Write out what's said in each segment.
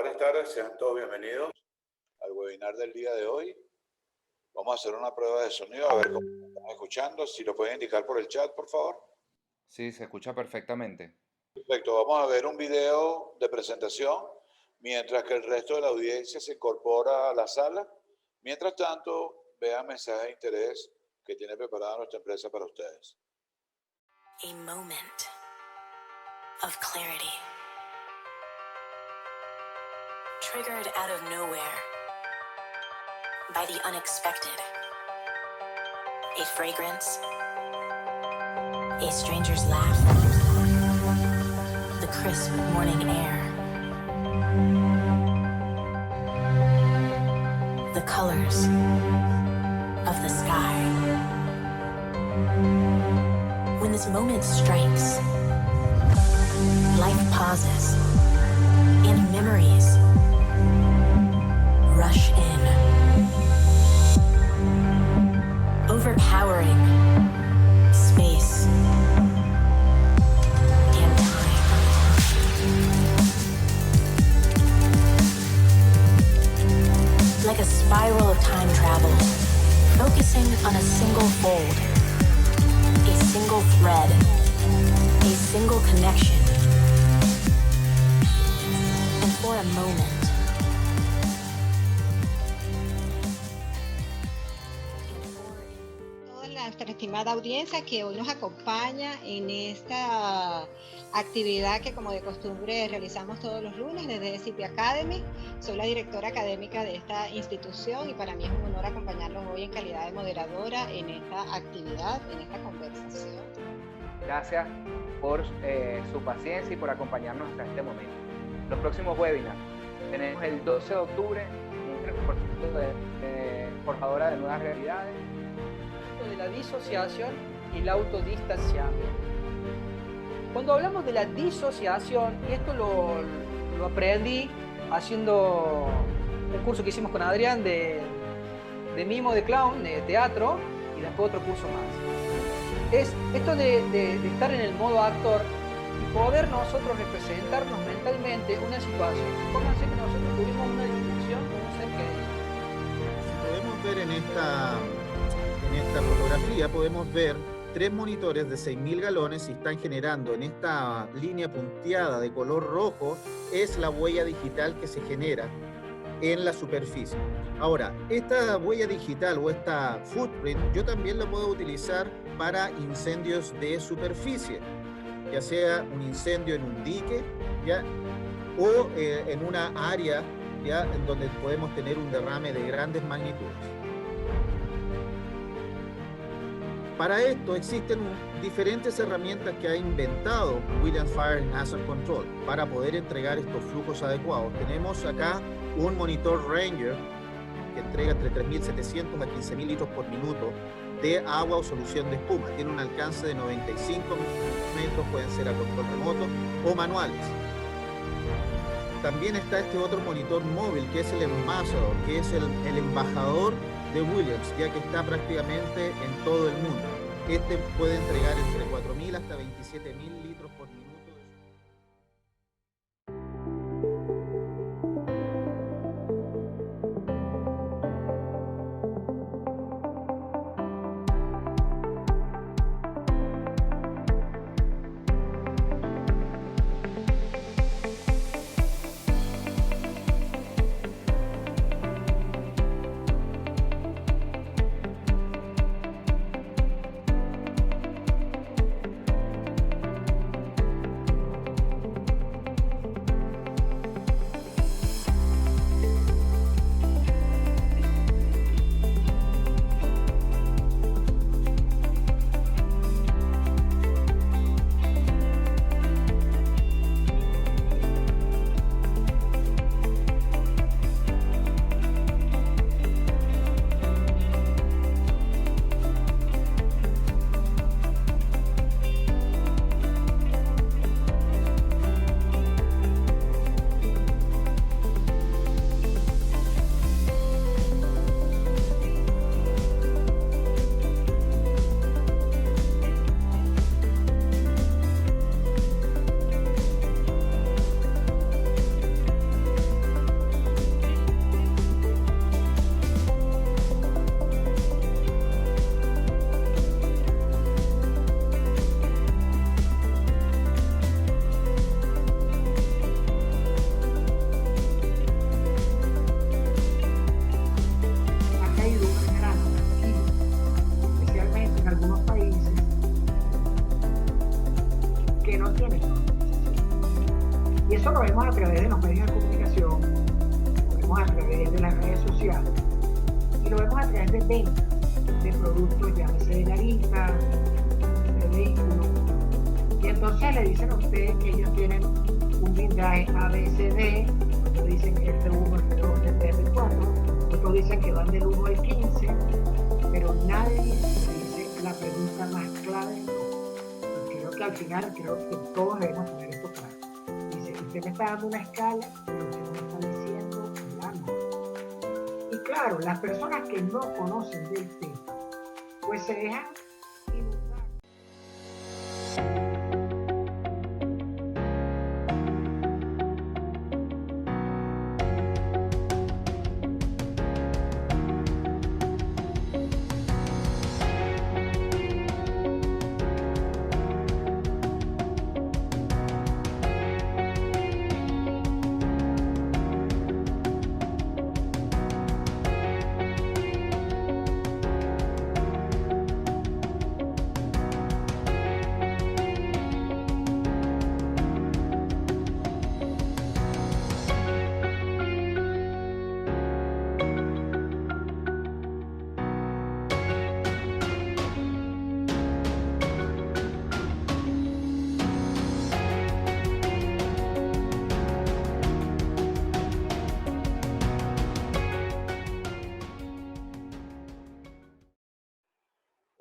buenas tardes, sean todos bienvenidos al webinar del día de hoy. Vamos a hacer una prueba de sonido, a ver cómo están escuchando. Si lo pueden indicar por el chat, por favor. Sí, se escucha perfectamente. Perfecto, vamos a ver un video de presentación mientras que el resto de la audiencia se incorpora a la sala. Mientras tanto, vean mensajes de interés que tiene preparada nuestra empresa para ustedes. A moment of clarity, triggered out of nowhere by the unexpected. A fragrance, a stranger's laugh, the crisp morning air, the colors of the sky. When this moment strikes, life pauses and memories rush in, overpowering space and time. Like a spiral of time travel, focusing on a single fold, a single thread, a single connection. And for a moment, nuestra estimada audiencia que hoy nos acompaña en esta actividad que como de costumbre realizamos todos los lunes desde SCP Academy. Soy la directora académica de esta institución y para mí es un honor acompañarlos hoy en calidad de moderadora en esta actividad, en esta conversación. Gracias por su paciencia y por acompañarnos hasta este momento. Los próximos webinars tenemos el 12 de octubre, un reporte de forjadora de nuevas realidades, de la disociación y la autodistanciamiento. Cuando hablamos de la disociación, y esto lo aprendí haciendo un curso que hicimos con Adrián de mimo, de clown, de teatro, y después otro curso más. Es esto de estar en el modo actor y poder nosotros representarnos mentalmente una situación. Supónganse que nosotros tuvimos una discusión con un ser querido. Podemos ver en esta fotografía, podemos ver 3 monitores de 6.000 galones y están generando en esta línea punteada de color rojo, es la huella digital que se genera en la superficie. Ahora, esta huella digital o esta footprint, yo también la puedo utilizar para incendios de superficie, ya sea un incendio en un dique, ¿ya? O en una área, ¿ya? En donde podemos tener un derrame de grandes magnitudes. Para esto existen diferentes herramientas que ha inventado Williams Fire and Hazard Control para poder entregar estos flujos adecuados. Tenemos acá un monitor Ranger que entrega entre 3.700 a 15.000 litros por minuto de agua o solución de espuma. Tiene un alcance de 95 metros, pueden ser a control remoto o manuales. También está este otro monitor móvil que es el Ambassador, que es el embajador de Williams, ya que está prácticamente en todo el mundo. Este puede entregar entre 4.000 hasta 27.000 litros por minuto. sociales. Y lo vemos a través de ventas de productos, llámese de narita, de vehículos. Y entonces le dicen a ustedes que ellos tienen un blindaje ABCD, otros dicen F1, F2, F4, otros dicen que van del 1 al 15, pero nadie dice la pregunta más clave de todo. Y creo que al final, creo que todos debemos tener esto claro. Dice, usted me está dando una escala, pero usted no me está diciendo la nota. Y claro, las personas que no conocen del tema, pues se dejan inundar.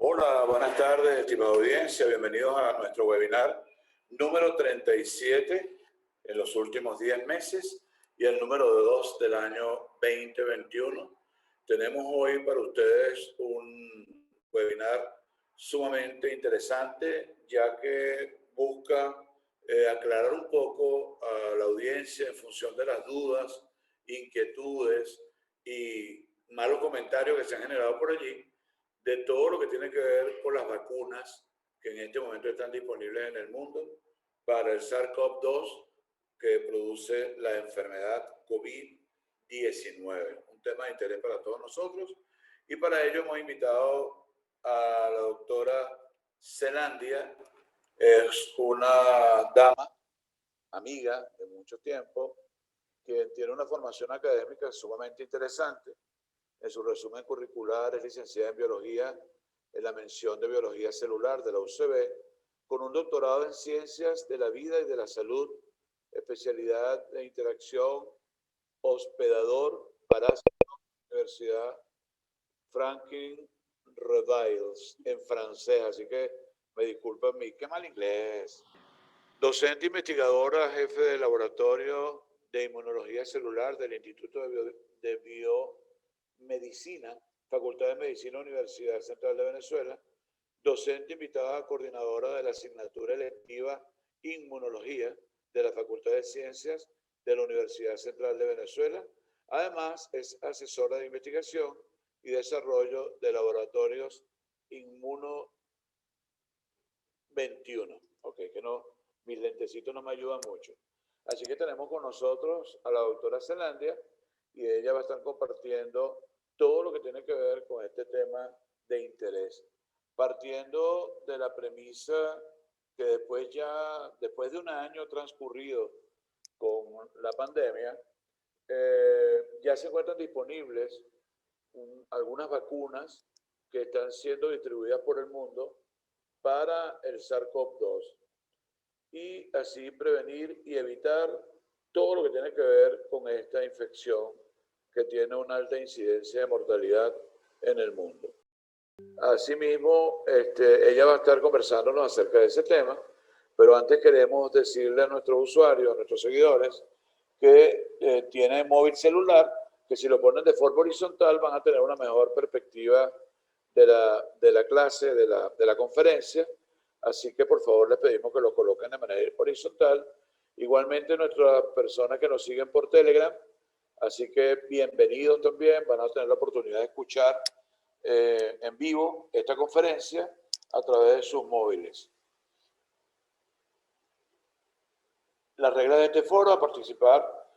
Hola, buenas tardes, estimada audiencia. Bienvenidos a nuestro webinar número 37 en los últimos 10 meses y el número 2 del año 2021. Tenemos hoy para ustedes un webinar sumamente interesante, ya que busca aclarar un poco a la audiencia en función de las dudas, inquietudes y malos comentarios que se han generado por allí, de todo lo que tiene que ver con las vacunas que en este momento están disponibles en el mundo para el SARS-CoV-2 que produce la enfermedad COVID-19. Un tema de interés para todos nosotros y para ello hemos invitado a la doctora Zelandia. Es una dama, amiga de mucho tiempo, que tiene una formación académica sumamente interesante. En su resumen curricular es licenciada en Biología, en la mención de Biología Celular de la UCB, con un doctorado en Ciencias de la Vida y de la Salud, especialidad de Interacción Hospedador-Parásito, Universidad Franklin Revels, en francés, así que me disculpan mí, qué mal inglés. Docente investigadora, jefe del Laboratorio de Inmunología Celular del Instituto de Biomedicina, Facultad de Medicina, Universidad Central de Venezuela, docente invitada coordinadora de la asignatura electiva Inmunología de la Facultad de Ciencias de la Universidad Central de Venezuela. Además, es asesora de investigación y desarrollo de laboratorios Inmuno 21. Ok, que no, mis lentecitos no me ayudan mucho. Así que tenemos con nosotros a la doctora Zelandia y ella va a estar compartiendo todo lo que tiene que ver con este tema de interés. Partiendo de la premisa que después de un año transcurrido con la pandemia, ya se encuentran disponibles algunas vacunas que están siendo distribuidas por el mundo para el SARS-CoV-2 y así prevenir y evitar todo lo que tiene que ver con esta infección que tiene una alta incidencia de mortalidad en el mundo. Asimismo, ella va a estar conversándonos acerca de ese tema, pero antes queremos decirle a nuestros usuarios, a nuestros seguidores, que tienen móvil celular, que si lo ponen de forma horizontal van a tener una mejor perspectiva de la clase, de la conferencia. Así que por favor les pedimos que lo coloquen de manera horizontal. Igualmente nuestras personas que nos siguen por Telegram, así que bienvenidos también, van a tener la oportunidad de escuchar en vivo esta conferencia a través de sus móviles. Las reglas de este foro, a participar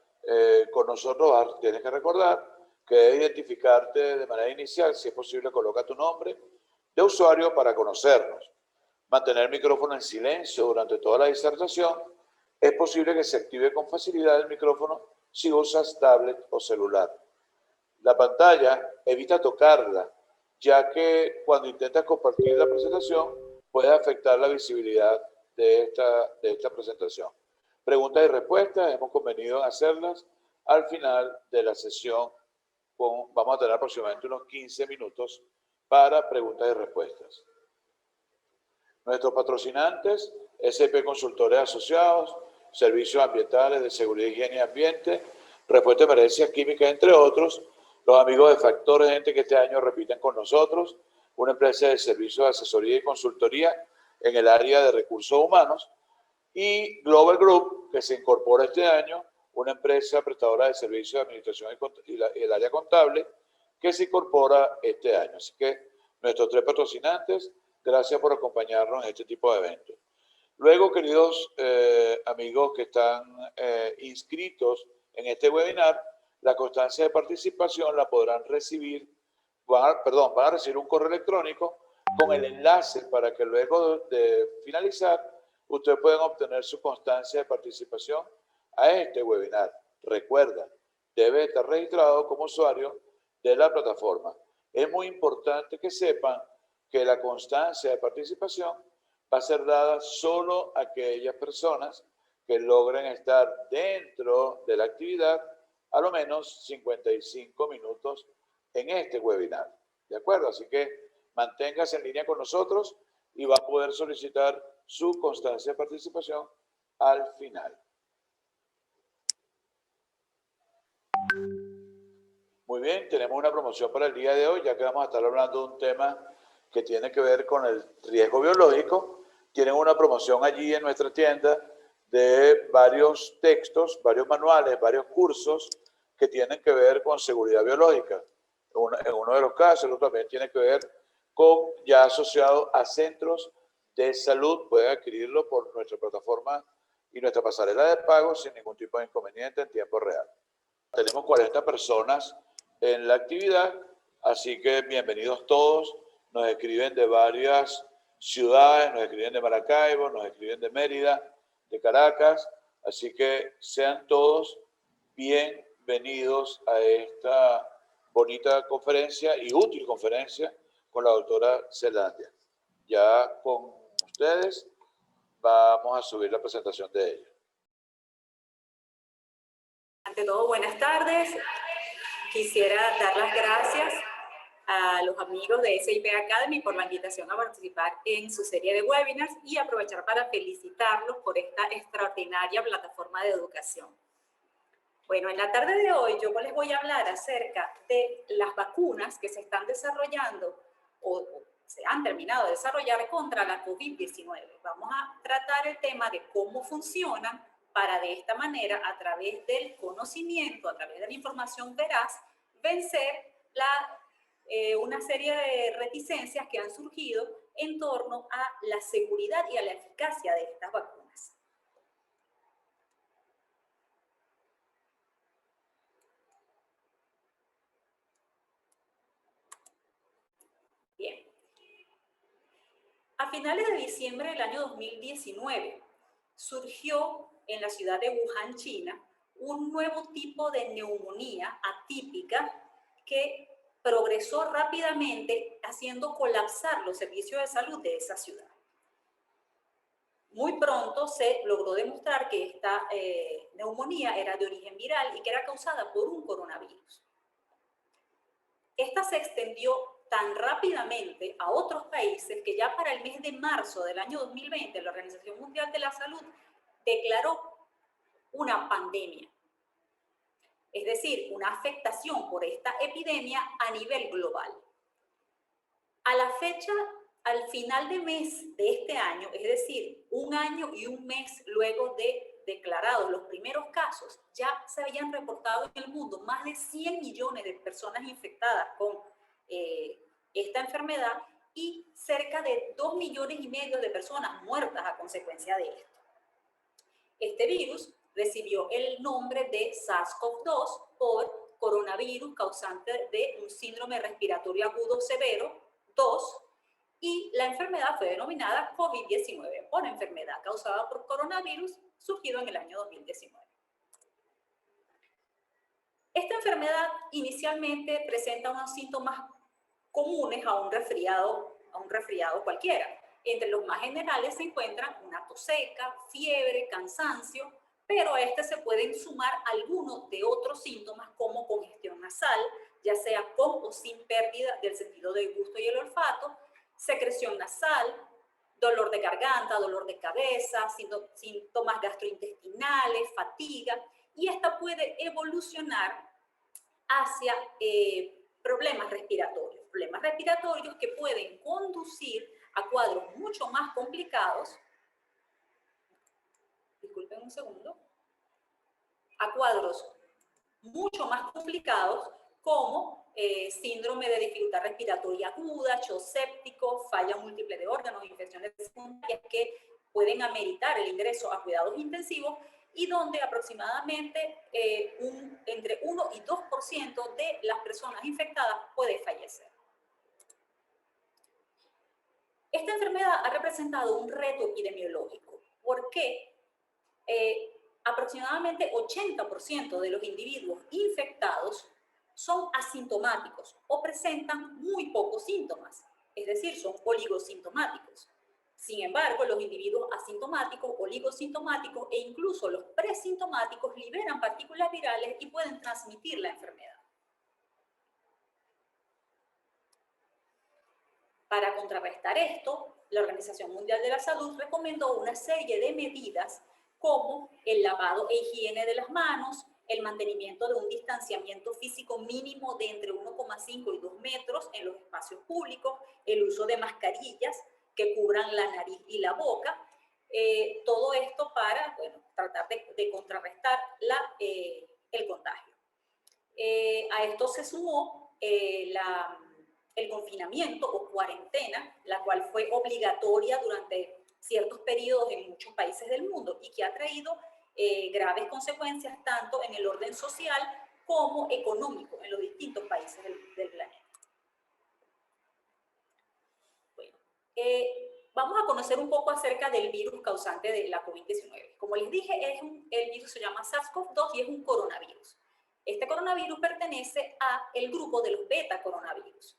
con nosotros, tienes que recordar que debes identificarte de manera inicial, si es posible coloca tu nombre de usuario para conocernos. Mantener el micrófono en silencio durante toda la disertación. Es posible que se active con facilidad el micrófono si usas tablet o celular. la pantalla, evita tocarla, ya que cuando intentas compartir la presentación puede afectar la visibilidad de esta presentación. Preguntas y respuestas, hemos convenido en hacerlas al final de la sesión. Vamos a tener aproximadamente unos 15 minutos para preguntas y respuestas. Nuestros patrocinantes, SP Consultores Asociados, Servicios Ambientales de Seguridad, Higiene y Ambiente, Respuesta de Emergencias Químicas, entre otros. Los amigos de Factores, gente que este año repiten con nosotros, una empresa de servicios de asesoría y consultoría en el área de recursos humanos. Y Global Group, que se incorpora este año, una empresa prestadora de servicios de administración y el área contable, que se incorpora este año. Así que nuestros 3 patrocinantes, gracias por acompañarnos en este tipo de eventos. Luego, queridos amigos que están inscritos en este webinar, la constancia de participación la podrán recibir, van a recibir un correo electrónico con el enlace para que luego de finalizar, ustedes puedan obtener su constancia de participación a este webinar. Recuerda, debe estar registrado como usuario de la plataforma. Es muy importante que sepan que la constancia de participación va a ser dada solo a aquellas personas que logren estar dentro de la actividad a lo menos 55 minutos en este webinar. ¿De acuerdo? Así que manténgase en línea con nosotros y va a poder solicitar su constancia de participación al final. Muy bien, tenemos una promoción para el día de hoy, ya que vamos a estar hablando de un tema que tiene que ver con el riesgo biológico. Tienen una promoción allí en nuestra tienda de varios textos, varios manuales, varios cursos que tienen que ver con seguridad biológica. En uno de los casos, el otro también tiene que ver con ya asociado a centros de salud. Pueden adquirirlo por nuestra plataforma y nuestra pasarela de pago sin ningún tipo de inconveniente en tiempo real. Tenemos 40 personas en la actividad, así que bienvenidos todos. Nos escriben de varias ciudades, nos escriben de Maracaibo, nos escriben de Mérida, de Caracas, así que sean todos bienvenidos a esta bonita conferencia y útil conferencia con la doctora Zelandia. Ya con ustedes vamos a subir la presentación de ella. Ante todo, buenas tardes. Quisiera dar las gracias a los amigos de SIP Academy por la invitación a participar en su serie de webinars y aprovechar para felicitarlos por esta extraordinaria plataforma de educación. Bueno, en la tarde de hoy yo les voy a hablar acerca de las vacunas que se están desarrollando o se han terminado de desarrollar contra la COVID-19. Vamos a tratar el tema de cómo funcionan para de esta manera, a través del conocimiento, a través de la información veraz, vencer una serie de reticencias que han surgido en torno a la seguridad y a la eficacia de estas vacunas. Bien. A finales de diciembre del año 2019, surgió en la ciudad de Wuhan, China, un nuevo tipo de neumonía atípica que progresó rápidamente, haciendo colapsar los servicios de salud de esa ciudad. Muy pronto se logró demostrar que esta neumonía era de origen viral y que era causada por un coronavirus. Esta se extendió tan rápidamente a otros países que ya para el mes de marzo del año 2020 la Organización Mundial de la Salud declaró una pandemia, es decir, una afectación por esta epidemia a nivel global. A la fecha, al final de mes de este año, es decir, un año y un mes luego de declarados los primeros casos, ya se habían reportado en el mundo más de 100 millones de personas infectadas con esta enfermedad y cerca de 2,5 millones de personas muertas a consecuencia de esto. Este virus recibió el nombre de SARS-CoV-2 por coronavirus causante de un síndrome respiratorio agudo severo 2 y la enfermedad fue denominada COVID-19 por enfermedad causada por coronavirus surgido en el año 2019. Esta enfermedad inicialmente presenta unos síntomas comunes a un resfriado cualquiera. Entre los más generales se encuentran una tos seca, fiebre, cansancio, pero a este se pueden sumar algunos de otros síntomas como congestión nasal, ya sea con o sin pérdida del sentido del gusto y el olfato, secreción nasal, dolor de garganta, dolor de cabeza, síntomas gastrointestinales, fatiga, y esta puede evolucionar hacia problemas respiratorios que pueden conducir a cuadros mucho más complicados, disculpen un segundo, a cuadros mucho más complicados como síndrome de dificultad respiratoria aguda, shock séptico, falla múltiple de órganos, infecciones secundarias que pueden ameritar el ingreso a cuidados intensivos y donde aproximadamente entre 1 y 2% de las personas infectadas puede fallecer. Esta enfermedad ha representado un reto epidemiológico porque aproximadamente 80% de los individuos infectados son asintomáticos o presentan muy pocos síntomas, es decir, son oligosintomáticos. Sin embargo, los individuos asintomáticos, oligosintomáticos e incluso los presintomáticos liberan partículas virales y pueden transmitir la enfermedad. Para contrarrestar esto, la Organización Mundial de la Salud recomendó una serie de medidas como el lavado e higiene de las manos, el mantenimiento de un distanciamiento físico mínimo de entre 1,5 y 2 metros en los espacios públicos, el uso de mascarillas que cubran la nariz y la boca, todo esto para tratar de contrarrestar el contagio. A esto se sumó el confinamiento o cuarentena, la cual fue obligatoria durante ciertos periodos en muchos países del mundo y que ha traído graves consecuencias tanto en el orden social como económico en los distintos países del planeta. Bueno, vamos a conocer un poco acerca del virus causante de la COVID-19. Como les dije, el virus se llama SARS-CoV-2 y es un coronavirus. Este coronavirus pertenece al grupo de los beta coronavirus.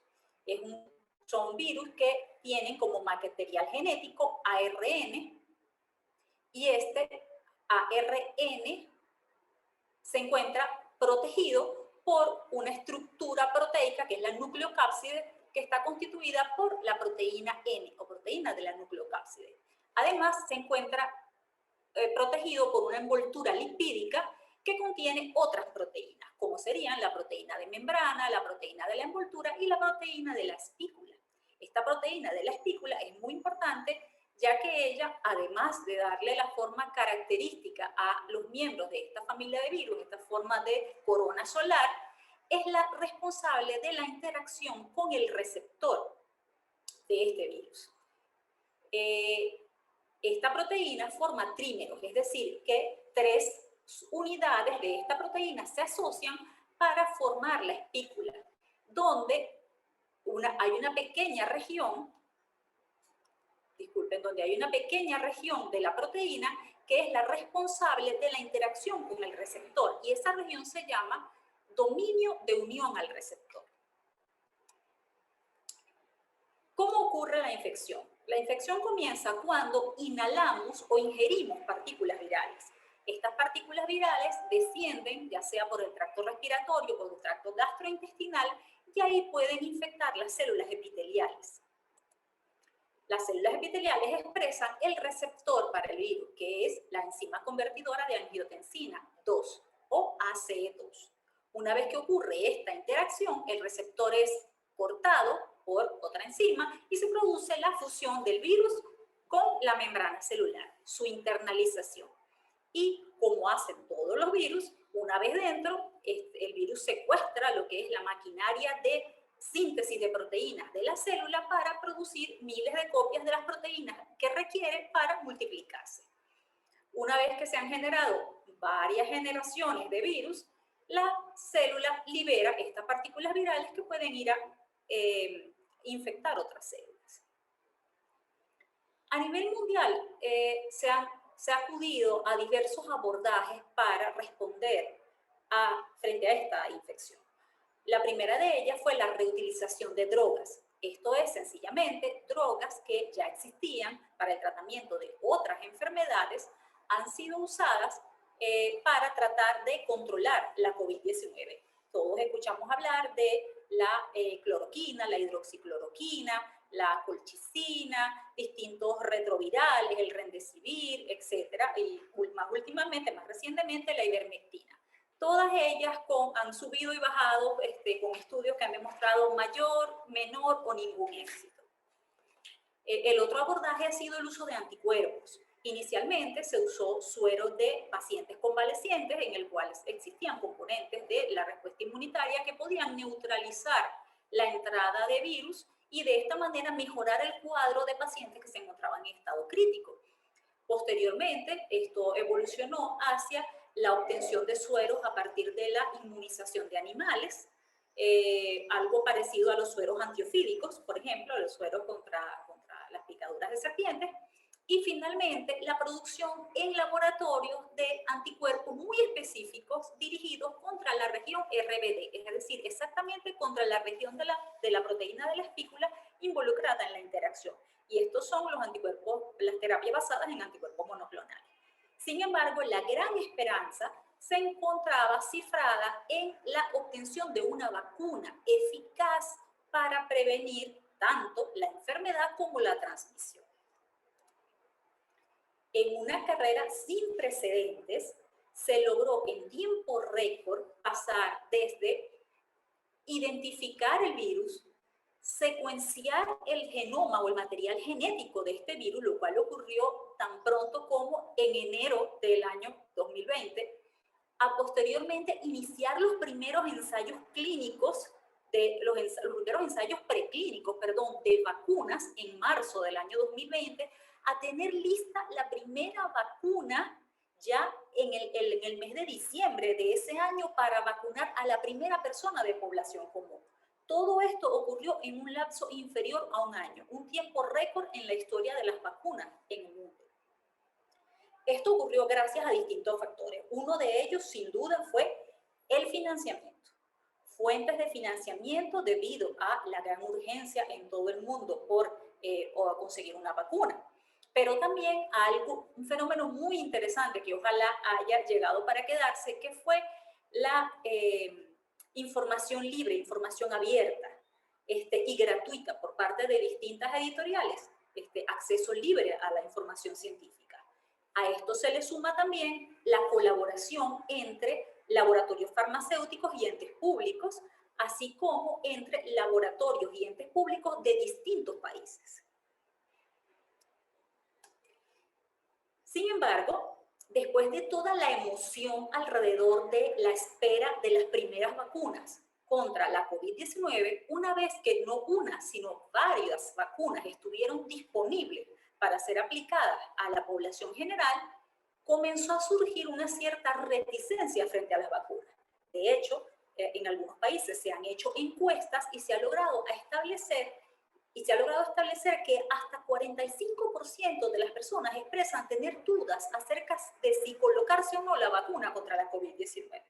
Son virus que tienen como material genético ARN y este ARN se encuentra protegido por una estructura proteica que es la nucleocápside que está constituida por la proteína N o proteína de la nucleocápside. Además se encuentra protegido por una envoltura lipídica que contiene otras proteínas, como serían la proteína de membrana, la proteína de la envoltura y la proteína de la espícula. Esta proteína de la espícula es muy importante ya que ella, además de darle la forma característica a los miembros de esta familia de virus, esta forma de corona solar, es la responsable de la interacción con el receptor de este virus. Esta proteína forma trímeros, es decir, que 3 unidades de esta proteína se asocian para formar la espícula, donde hay una pequeña región, donde hay una pequeña región de la proteína que es la responsable de la interacción con el receptor, y esa región se llama dominio de unión al receptor. ¿Cómo ocurre la infección? La infección comienza cuando inhalamos o ingerimos partículas virales. Estas partículas virales descienden ya sea por el tracto respiratorio o por el tracto gastrointestinal y ahí pueden infectar las células epiteliales. Las células epiteliales expresan el receptor para el virus, que es la enzima convertidora de angiotensina 2 o ACE2. Una vez que ocurre esta interacción, el receptor es cortado por otra enzima y se produce la fusión del virus con la membrana celular, su internalización. Y como hacen todos los virus, una vez dentro, el virus secuestra lo que es la maquinaria de síntesis de proteínas de la célula para producir miles de copias de las proteínas que requiere para multiplicarse. Una vez que se han generado varias generaciones de virus, la célula libera estas partículas virales que pueden ir a infectar otras células. A nivel mundial se ha acudido a diversos abordajes para responder frente a esta infección. La primera de ellas fue la reutilización de drogas. Esto es sencillamente drogas que ya existían para el tratamiento de otras enfermedades, han sido usadas para tratar de controlar la COVID-19. Todos escuchamos hablar de la cloroquina, la hidroxicloroquina, la colchicina, distintos retrovirales, el remdesivir, etcétera, y más últimamente, más recientemente, la ivermectina. Todas ellas han subido y bajado con estudios que han demostrado mayor, menor o ningún éxito. El otro abordaje ha sido el uso de anticuerpos. Inicialmente se usó suero de pacientes convalecientes en el cual existían componentes de la respuesta inmunitaria que podían neutralizar la entrada de virus y de esta manera mejorar el cuadro de pacientes que se encontraban en estado crítico. Posteriormente, esto evolucionó hacia la obtención de sueros a partir de la inmunización de animales, algo parecido a los sueros antiofídicos, por ejemplo, los sueros contra las picaduras de serpientes, y finalmente la producción en laboratorios de anticuerpos muy específicos dirigidos contra la región RBD, es decir, exactamente contra la región de la proteína de la espícula involucrada en la interacción. Y estos son los anticuerpos, las terapias basadas en anticuerpos monoclonales. Sin embargo, la gran esperanza se encontraba cifrada en la obtención de una vacuna eficaz para prevenir tanto la enfermedad como la transmisión. En una carrera sin precedentes, se logró en tiempo récord pasar desde identificar el virus, secuenciar el genoma o el material genético de este virus, lo cual ocurrió tan pronto como en enero del año 2020, a posteriormente iniciar los primeros ensayos clínicos, los primeros ensayos preclínicos, de vacunas en marzo del año 2020, a tener lista la primera vacuna ya en el mes de diciembre de ese año para vacunar a la primera persona de población común. Todo esto ocurrió en un lapso inferior a un año, un tiempo récord en la historia de las vacunas en el mundo. Esto ocurrió gracias a distintos factores. Uno de ellos, sin duda, fue el financiamiento. Fuentes de financiamiento debido a la gran urgencia en todo el mundo por conseguir una vacuna. Pero también un fenómeno muy interesante que ojalá haya llegado para quedarse, que fue la información libre, información abierta y gratuita por parte de distintas editoriales, acceso libre a la información científica. A esto se le suma también la colaboración entre laboratorios farmacéuticos y entes públicos, así como entre laboratorios y entes públicos de distintos países. Sin embargo, después de toda la emoción alrededor de la espera de las primeras vacunas contra la COVID-19, una vez que no una, sino varias vacunas estuvieron disponibles para ser aplicadas a la población general, comenzó a surgir una cierta reticencia frente a las vacunas. De hecho, en algunos países se han hecho encuestas y se ha logrado establecer que hasta 45% de las personas expresan tener dudas acerca de si colocarse o no la vacuna contra la COVID-19.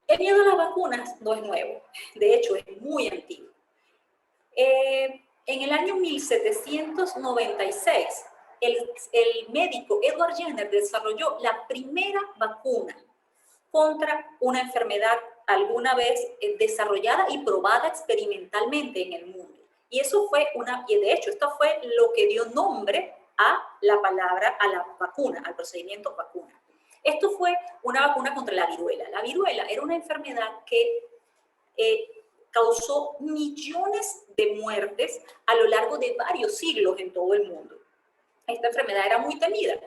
El miedo a las vacunas no es nuevo, de hecho es muy antiguo. En el año 1796, el médico Edward Jenner desarrolló la primera vacuna contra una enfermedad alguna vez desarrollada y probada experimentalmente en el mundo. Y eso fue de hecho, esto fue lo que dio nombre a la palabra, a la vacuna, al procedimiento vacuna. Esto fue una vacuna contra la viruela. La viruela era una enfermedad que causó millones de muertes a lo largo de varios siglos en todo el mundo. Esta enfermedad era muy temida.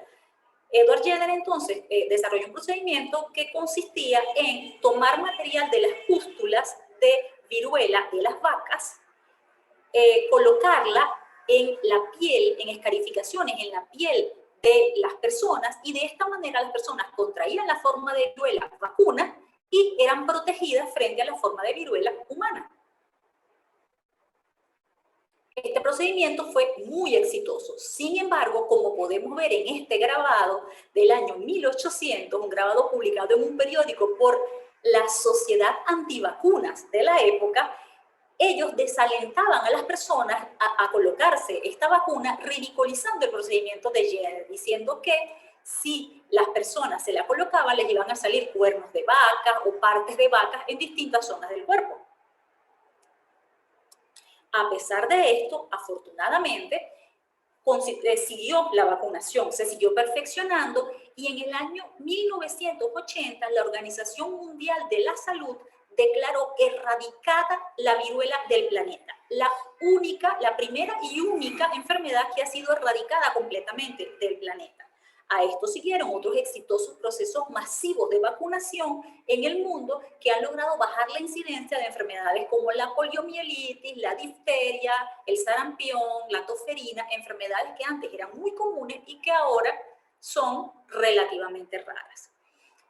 Edward Jenner entonces desarrolló un procedimiento que consistía en tomar material de las pústulas de viruela de las vacas, colocarla en la piel, en escarificaciones en la piel de las personas, y de esta manera las personas contraían la forma de viruela vacuna y eran protegidas frente a la forma de viruela humana. Este procedimiento fue muy exitoso. Sin embargo, como podemos ver en este grabado del año 1800, un grabado publicado en un periódico por la Sociedad Antivacunas de la época, ellos desalentaban a las personas a colocarse esta vacuna, ridiculizando el procedimiento de Jenner, diciendo que si las personas se la colocaban, les iban a salir cuernos de vaca o partes de vacas en distintas zonas del cuerpo. A pesar de esto, afortunadamente, siguió la vacunación, se siguió perfeccionando y en el año 1980 la Organización Mundial de la Salud declaró erradicada la viruela del planeta. La primera y única enfermedad que ha sido erradicada completamente del planeta. A esto siguieron otros exitosos procesos masivos de vacunación en el mundo que han logrado bajar la incidencia de enfermedades como la poliomielitis, la difteria, el sarampión, la tosferina, enfermedades que antes eran muy comunes y que ahora son relativamente raras.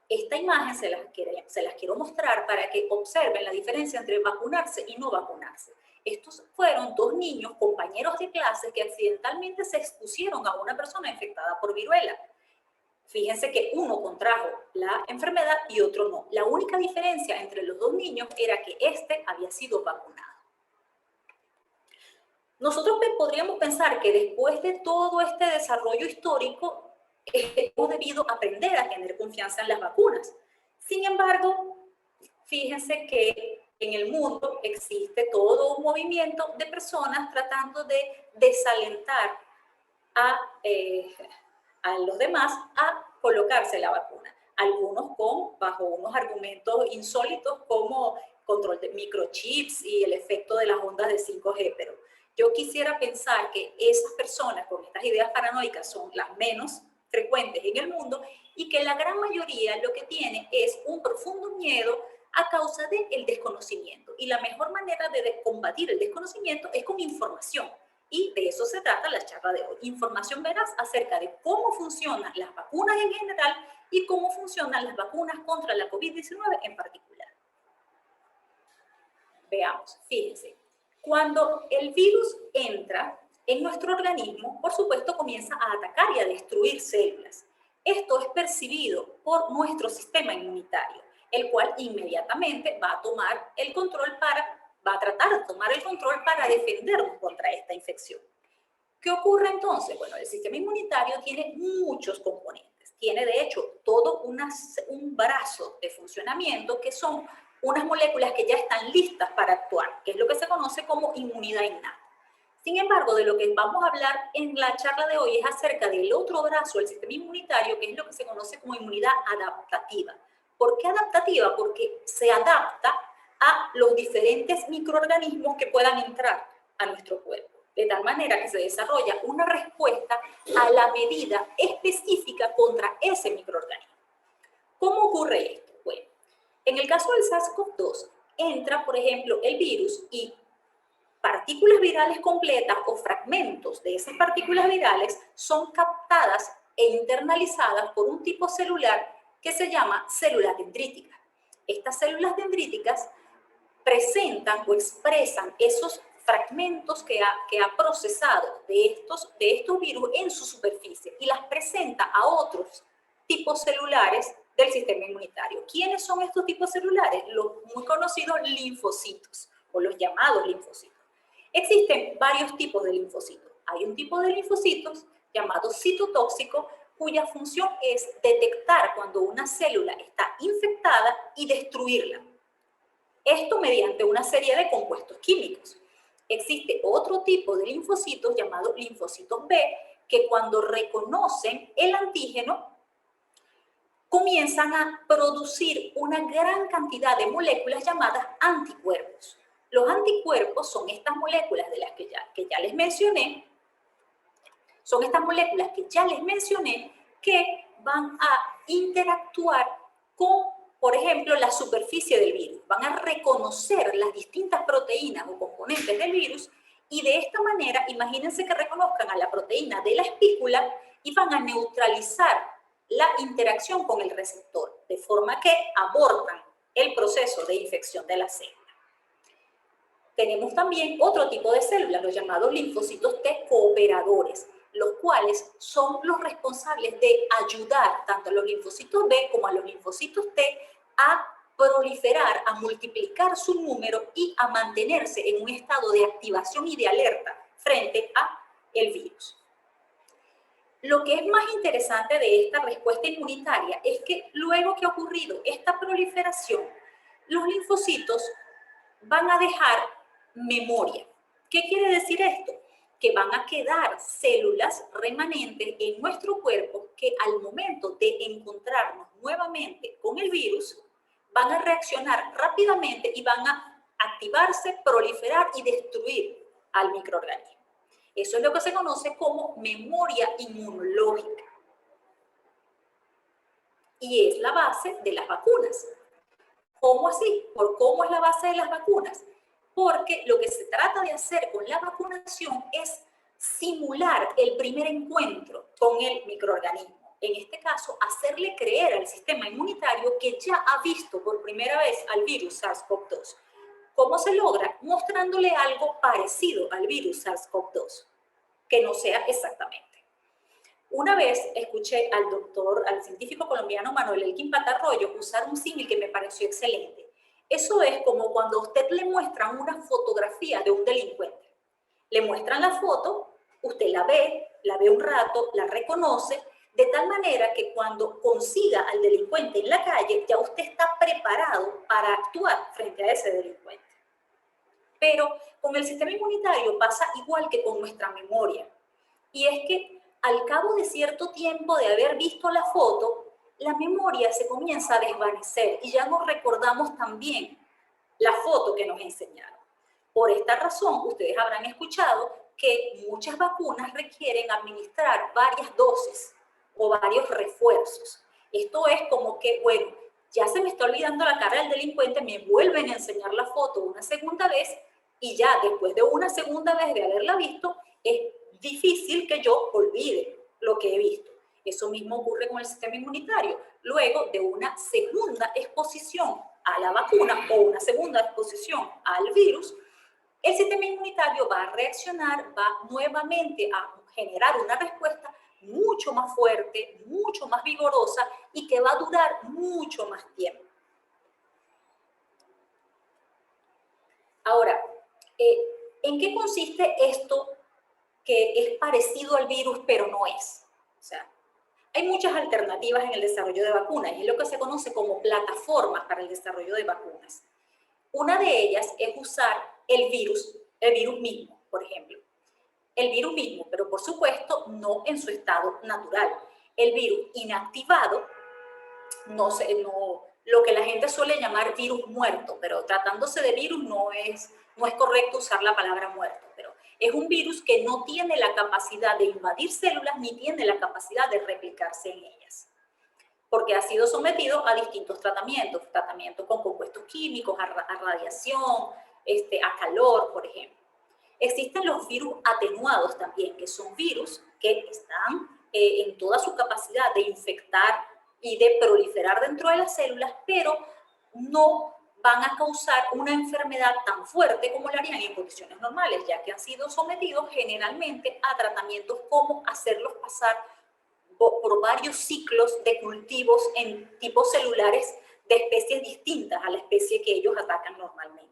Esta imagen se las quiero mostrar para que observen la diferencia entre vacunarse y no vacunarse. Estos fueron dos niños, compañeros de clase, que accidentalmente se expusieron a una persona infectada por viruela. Fíjense que uno contrajo la enfermedad y otro no. La única diferencia entre los dos niños era que este había sido vacunado. Nosotros podríamos pensar que después de todo este desarrollo histórico, hemos debido aprender a tener confianza en las vacunas. Sin embargo, fíjense que en el mundo existe todo un movimiento de personas tratando de desalentar a los demás a colocarse la vacuna. Algunos bajo unos argumentos insólitos como control de microchips y el efecto de las ondas de 5G, pero yo quisiera pensar que esas personas con estas ideas paranoicas son las menos frecuentes en el mundo y que la gran mayoría lo que tiene es un profundo miedo a causa del desconocimiento. Y la mejor manera de combatir el desconocimiento es con información. Y de eso se trata la charla de hoy. Información veraz acerca de cómo funcionan las vacunas en general y cómo funcionan las vacunas contra la COVID-19 en particular. Veamos, fíjense. Cuando el virus entra en nuestro organismo, por supuesto comienza a atacar y a destruir células. Esto es percibido por nuestro sistema inmunitario, el cual inmediatamente va a tomar el control va a tratar de tomar el control para defendernos contra esta infección. ¿Qué ocurre entonces? Bueno, el sistema inmunitario tiene muchos componentes. Tiene, de hecho, todo un brazo de funcionamiento que son unas moléculas que ya están listas para actuar, que es lo que se conoce como inmunidad innata. Sin embargo, de lo que vamos a hablar en la charla de hoy es acerca del otro brazo del sistema inmunitario, que es lo que se conoce como inmunidad adaptativa. ¿Por qué adaptativa? Porque se adapta a los diferentes microorganismos que puedan entrar a nuestro cuerpo, de tal manera que se desarrolla una respuesta a la medida específica contra ese microorganismo. ¿Cómo ocurre esto? Bueno, en el caso del SARS-CoV-2 entra, por ejemplo, el virus y partículas virales completas o fragmentos de esas partículas virales son captadas e internalizadas por un tipo celular que se llama célula dendrítica. Estas células dendríticas presentan o expresan esos fragmentos que ha procesado de estos virus en su superficie y las presenta a otros tipos celulares del sistema inmunitario. ¿Quiénes son estos tipos celulares? Los muy conocidos linfocitos o los llamados linfocitos. Existen varios tipos de linfocitos. Hay un tipo de linfocitos llamado citotóxico cuya función es detectar cuando una célula está infectada y destruirla. Esto mediante una serie de compuestos químicos. Existe otro tipo de linfocitos llamado linfocitos B que cuando reconocen el antígeno comienzan a producir una gran cantidad de moléculas llamadas anticuerpos. Los anticuerpos son estas moléculas de las que ya les mencioné, que van a interactuar con, por ejemplo, la superficie del virus. Van a reconocer las distintas proteínas o componentes del virus y de esta manera, imagínense que reconozcan a la proteína de la espícula y van a neutralizar la interacción con el receptor, de forma que abortan el proceso de infección de la célula. tenemos también otro tipo de células, los llamados linfocitos T cooperadores, los cuales son los responsables de ayudar tanto a los linfocitos B como a los linfocitos T a proliferar, a multiplicar su número y a mantenerse en un estado de activación y de alerta frente a el virus. Lo que es más interesante de esta respuesta inmunitaria es que luego que ha ocurrido esta proliferación, los linfocitos van a dejar memoria. ¿Qué quiere decir esto? Que van a quedar células remanentes en nuestro cuerpo que al momento de encontrarnos nuevamente con el virus, van a reaccionar rápidamente y van a activarse, proliferar y destruir al microorganismo. Eso es lo que se conoce como memoria inmunológica. Y es la base de las vacunas. ¿Cómo así? ¿Por cómo es la base de las vacunas? Porque lo que se trata de hacer con la vacunación es simular el primer encuentro con el microorganismo. En este caso, hacerle creer al sistema inmunitario que ya ha visto por primera vez al virus SARS-CoV-2. ¿Cómo se logra? Mostrándole algo parecido al virus SARS-CoV-2, que no sea exactamente. Una vez escuché al científico colombiano Manuel Elkin Patarroyo usar un símil que me pareció excelente. Eso es como cuando a usted le muestran una fotografía de un delincuente. Le muestran la foto, usted la ve un rato, la reconoce, de tal manera que cuando consiga al delincuente en la calle, ya usted está preparado para actuar frente a ese delincuente. Pero con el sistema inmunitario pasa igual que con nuestra memoria. Y es que al cabo de cierto tiempo de haber visto la foto, la memoria se comienza a desvanecer y ya no recordamos tan bien la foto que nos enseñaron. Por esta razón, ustedes habrán escuchado que muchas vacunas requieren administrar varias dosis o varios refuerzos. Esto es como que, bueno, ya se me está olvidando la cara del delincuente, me vuelven a enseñar la foto una segunda vez y ya después de una segunda vez de haberla visto, es difícil que yo olvide lo que he visto. Eso mismo ocurre con el sistema inmunitario. Luego de una segunda exposición a la vacuna o una segunda exposición al virus, el sistema inmunitario va a reaccionar, va nuevamente a generar una respuesta mucho más fuerte, mucho más vigorosa y que va a durar mucho más tiempo. Ahora, ¿en qué consiste esto que es parecido al virus pero no es? O sea, hay muchas alternativas en el desarrollo de vacunas y es lo que se conoce como plataformas para el desarrollo de vacunas. Una de ellas es usar el virus mismo, por ejemplo. El virus mismo, pero por supuesto no en su estado natural. El virus inactivado, lo que la gente suele llamar virus muerto, pero tratándose de virus no es correcto usar la palabra muerto, pero es un virus que no tiene la capacidad de invadir células ni tiene la capacidad de replicarse en ellas, porque ha sido sometido a distintos tratamientos con compuestos químicos, a radiación, a calor, por ejemplo. Existen los virus atenuados también, que son virus que están en toda su capacidad de infectar y de proliferar dentro de las células, pero no van a causar una enfermedad tan fuerte como la harían en condiciones normales, ya que han sido sometidos generalmente a tratamientos como hacerlos pasar por varios ciclos de cultivos en tipos celulares de especies distintas a la especie que ellos atacan normalmente.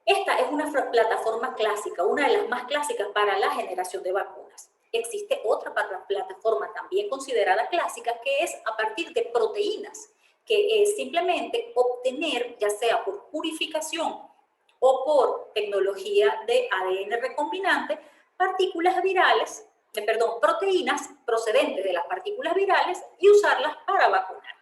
Esta es una plataforma clásica, una de las más clásicas para la generación de vacunas. Existe otra plataforma también considerada clásica que es a partir de proteínas, que es simplemente obtener, ya sea por purificación o por tecnología de ADN recombinante, proteínas procedentes de las partículas virales y usarlas para vacunar.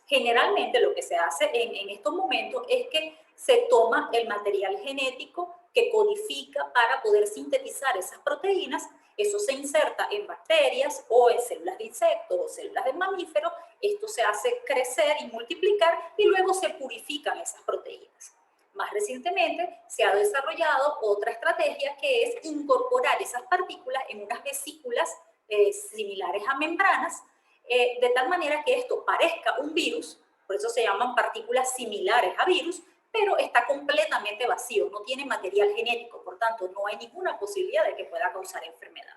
Generalmente lo que se hace en estos momentos es que se toma el material genético que codifica para poder sintetizar esas proteínas. Eso se inserta en bacterias o en células de insectos o células de mamíferos. Esto se hace crecer y multiplicar y luego se purifican esas proteínas. Más recientemente se ha desarrollado otra estrategia que es incorporar esas partículas en unas vesículas similares a membranas, de tal manera que esto parezca un virus, por eso se llaman partículas similares a virus, pero está completamente vacío, no tiene material genético, por tanto, no hay ninguna posibilidad de que pueda causar enfermedad.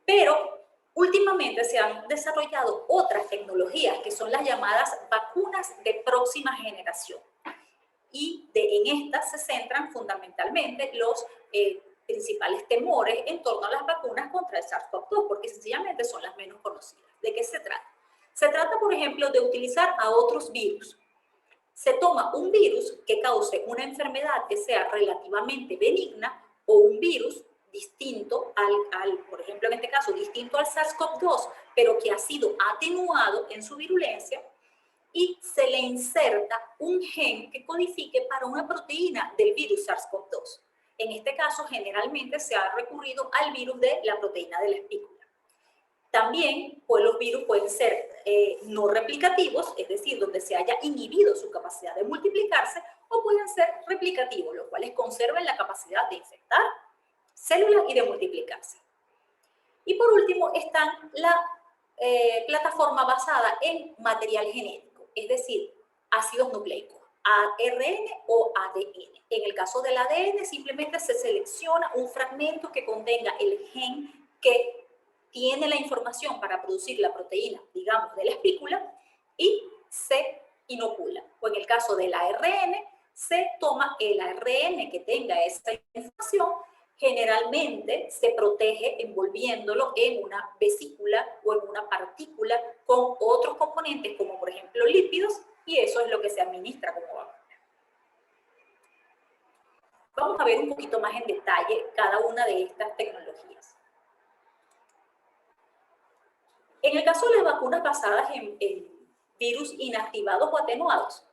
Pero últimamente se han desarrollado otras tecnologías que son las llamadas vacunas de próxima generación. Y en estas se centran fundamentalmente los principales temores en torno a las vacunas contra el SARS-CoV-2, porque sencillamente son las menos conocidas. ¿De qué se trata? Se trata, por ejemplo, de utilizar a otros virus. Se toma un virus que cause una enfermedad que sea relativamente benigna o un virus distinto por ejemplo, en este caso, distinto al SARS-CoV-2, pero que ha sido atenuado en su virulencia, y se le inserta un gen que codifique para una proteína del virus SARS-CoV-2. En este caso, generalmente se ha recurrido al virus de la proteína de la espícula. También, pues, los virus pueden ser no replicativos, es decir, donde se haya inhibido su capacidad de multiplicarse, o pueden ser replicativos, los cuales conservan la capacidad de infectar células y de multiplicarse. Y por último, están la plataforma basada en material genético, es decir, ácidos nucleicos, ARN o ADN. En el caso del ADN, simplemente se selecciona un fragmento que contenga el gen que tiene la información para producir la proteína, digamos, de la espícula, y se inocula. O en el caso del ARN, se toma el ARN que tenga esa información, generalmente se protege envolviéndolo en una vesícula o en una partícula con otros componentes, como por ejemplo lípidos, y eso es lo que se administra como vacuna. Vamos a ver un poquito más en detalle cada una de estas tecnologías. En el caso de las vacunas basadas en virus inactivados o atenuados,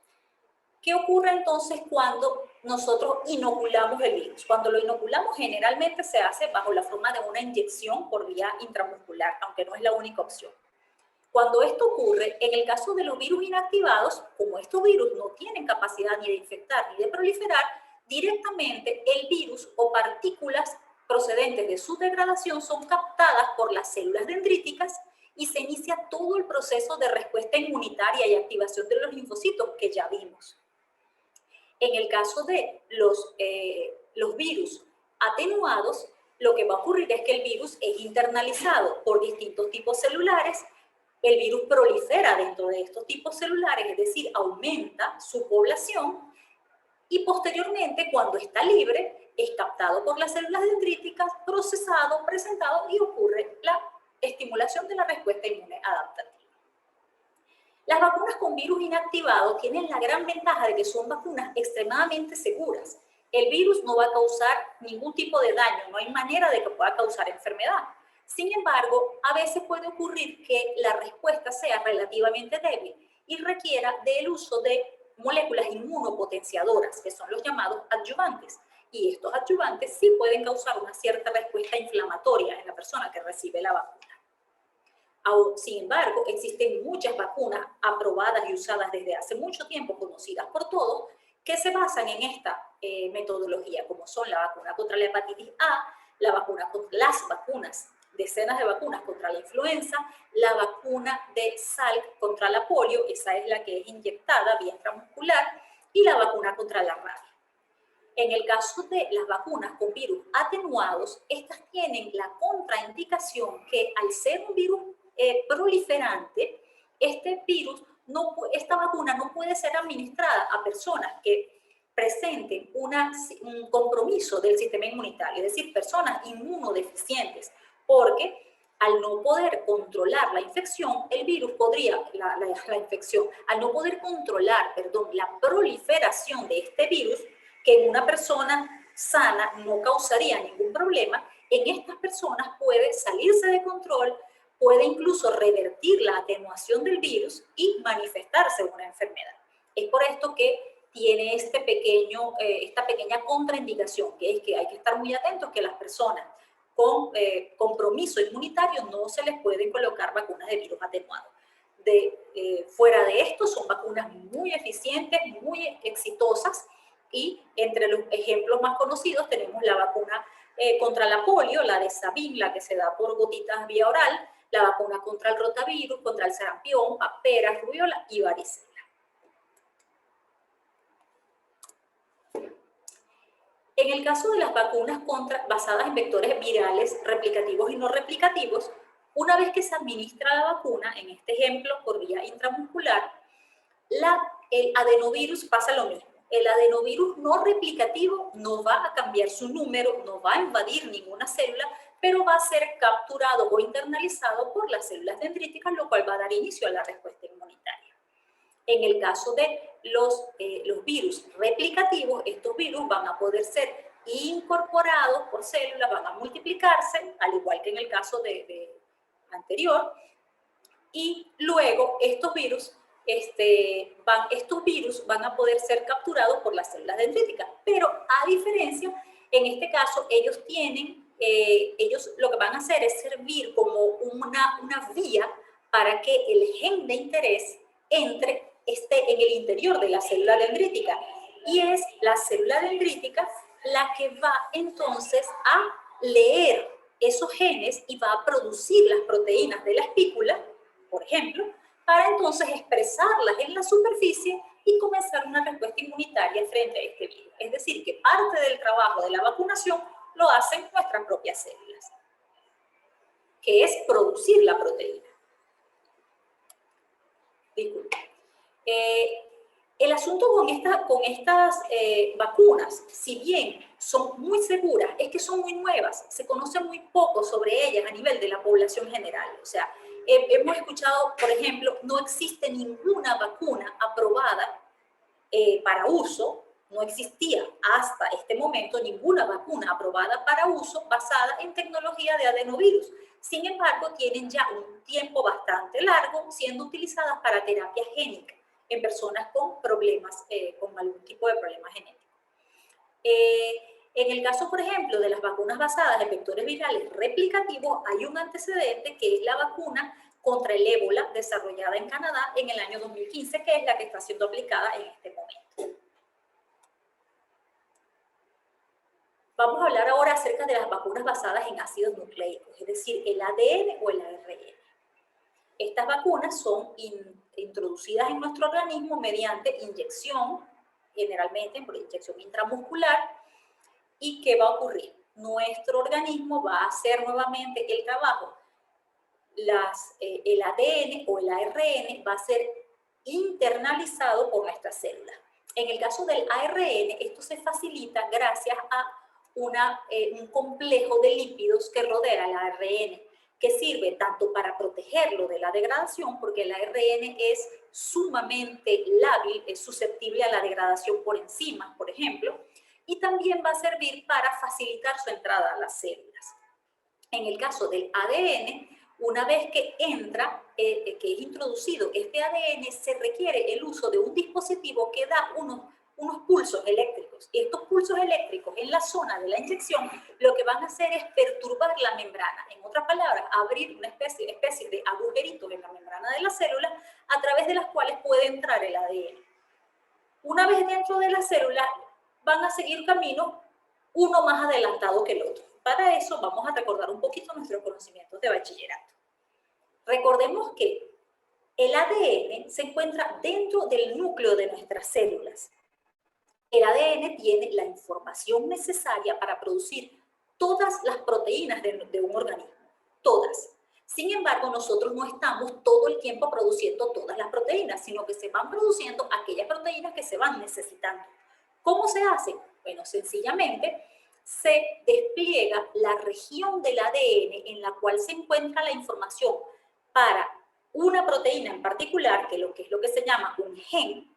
¿qué ocurre entonces cuando nosotros inoculamos el virus? Cuando lo inoculamos, generalmente se hace bajo la forma de una inyección por vía intramuscular, aunque no es la única opción. Cuando esto ocurre, en el caso de los virus inactivados, como estos virus no tienen capacidad ni de infectar ni de proliferar, directamente el virus o partículas procedentes de su degradación son captadas por las células dendríticas y se inicia todo el proceso de respuesta inmunitaria y activación de los linfocitos que ya vimos. En el caso de los virus atenuados, lo que va a ocurrir es que el virus es internalizado por distintos tipos celulares, el virus prolifera dentro de estos tipos celulares, es decir, aumenta su población, y posteriormente, cuando está libre, es captado por las células dendríticas, procesado, presentado, y ocurre la estimulación de la respuesta inmune adaptativa. Las vacunas con virus inactivado tienen la gran ventaja de que son vacunas extremadamente seguras. El virus no va a causar ningún tipo de daño, no hay manera de que pueda causar enfermedad. Sin embargo, a veces puede ocurrir que la respuesta sea relativamente débil y requiera del uso de moléculas inmunopotenciadoras, que son los llamados adyuvantes. Y estos adyuvantes sí pueden causar una cierta respuesta inflamatoria en la persona que recibe la vacuna. Sin embargo, existen muchas vacunas aprobadas y usadas desde hace mucho tiempo, conocidas por todos, que se basan en esta metodología, como son la vacuna contra la hepatitis A, las vacunas, decenas de vacunas contra la influenza, la vacuna de Salk contra la polio, esa es la que es inyectada vía intramuscular, y la vacuna contra la rabia. En el caso de las vacunas con virus atenuados, estas tienen la contraindicación que al ser un virus proliferante, esta vacuna no puede ser administrada a personas que presenten un compromiso del sistema inmunitario, es decir, personas inmunodeficientes, porque al no poder controlar la infección, el virus podría, al no poder controlar, la proliferación de este virus, que en una persona sana no causaría ningún problema, en estas personas puede salirse de control, puede incluso revertir la atenuación del virus y manifestarse una enfermedad. Es por esto que tiene esta pequeña contraindicación, que es que hay que estar muy atentos que las personas con compromiso inmunitario no se les pueden colocar vacunas de virus atenuado. Fuera de esto, son vacunas muy eficientes, muy exitosas, y entre los ejemplos más conocidos tenemos la vacuna contra la polio, la de Sabin, la que se da por gotitas vía oral, la vacuna contra el rotavirus, contra el sarampión, paperas, rubiola y varicela. En el caso de las vacunas basadas en vectores virales replicativos y no replicativos, una vez que se administra la vacuna, en este ejemplo por vía intramuscular, el adenovirus pasa lo mismo. El adenovirus no replicativo no va a cambiar su número, no va a invadir ninguna célula, pero va a ser capturado o internalizado por las células dendríticas, lo cual va a dar inicio a la respuesta inmunitaria. En el caso de los virus replicativos, estos virus van a poder ser incorporados por células, van a multiplicarse, al igual que en el caso anterior, y luego estos virus van a poder ser capturados por las células dendríticas, pero a diferencia, en este caso, ellos lo que van a hacer es servir como una vía para que el gen de interés esté en el interior de la célula dendrítica, y es la célula dendrítica la que va entonces a leer esos genes y va a producir las proteínas de la espícula, por ejemplo, para entonces expresarlas en la superficie y comenzar una respuesta inmunitaria frente a este virus. Es decir, que parte del trabajo de la vacunación lo hacen nuestras propias células, que es producir la proteína. Disculpe. El asunto con estas vacunas, si bien son muy seguras, es que son muy nuevas, se conoce muy poco sobre ellas a nivel de la población general. O sea, hemos escuchado, por ejemplo, no existe ninguna vacuna aprobada para uso, no existía hasta este momento ninguna vacuna aprobada para uso basada en tecnología de adenovirus. Sin embargo, tienen ya un tiempo bastante largo siendo utilizadas para terapia génica en personas con problemas, con algún tipo de problema genético. En el caso, por ejemplo, de las vacunas basadas en vectores virales replicativos, hay un antecedente que es la vacuna contra el ébola desarrollada en Canadá en el año 2015, que es la que está siendo aplicada en este momento. Vamos a hablar ahora acerca de las vacunas basadas en ácidos nucleicos, es decir, el ADN o el ARN. Estas vacunas son introducidas en nuestro organismo mediante inyección, generalmente por inyección intramuscular. ¿Y qué va a ocurrir? Nuestro organismo va a hacer nuevamente el trabajo. El ADN o el ARN va a ser internalizado por nuestras células. En el caso del ARN, esto se facilita gracias a un complejo de lípidos que rodea al ARN, que sirve tanto para protegerlo de la degradación, porque el ARN es sumamente lábil, es susceptible a la degradación por enzimas, por ejemplo, y también va a servir para facilitar su entrada a las células. En el caso del ADN, una vez que entra, que es introducido este ADN, se requiere el uso de un dispositivo que da unos pulsos eléctricos. Y estos pulsos eléctricos en la zona de la inyección lo que van a hacer es perturbar la membrana. En otras palabras, abrir una especie de agujeritos en la membrana de la célula a través de las cuales puede entrar el ADN. Una vez dentro de la célula, van a seguir camino uno más adelantado que el otro. Para eso vamos a recordar un poquito nuestros conocimientos de bachillerato. Recordemos que el ADN se encuentra dentro del núcleo de nuestras células. El ADN tiene la información necesaria para producir todas las proteínas de un organismo, todas. Sin embargo, nosotros no estamos todo el tiempo produciendo todas las proteínas, sino que se van produciendo aquellas proteínas que se van necesitando. ¿Cómo se hace? Bueno, sencillamente se despliega la región del ADN en la cual se encuentra la información para una proteína en particular, que es lo que se llama un gen.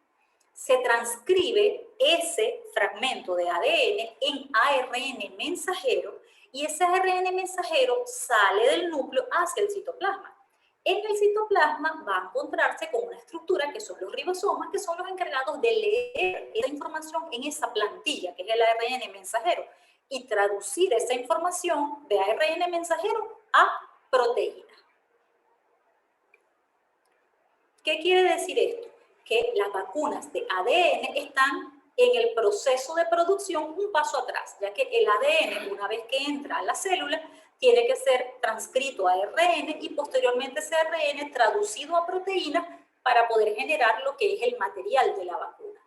Se transcribe ese fragmento de ADN en ARN mensajero y ese ARN mensajero sale del núcleo hacia el citoplasma. En el citoplasma va a encontrarse con una estructura que son los ribosomas, que son los encargados de leer esa información en esa plantilla, que es el ARN mensajero, y traducir esa información de ARN mensajero a proteína. ¿Qué quiere decir esto? Que las vacunas de ADN están en el proceso de producción un paso atrás, ya que el ADN, una vez que entra a la célula, tiene que ser transcrito a ARN y posteriormente ese ARN traducido a proteína para poder generar lo que es el material de la vacuna,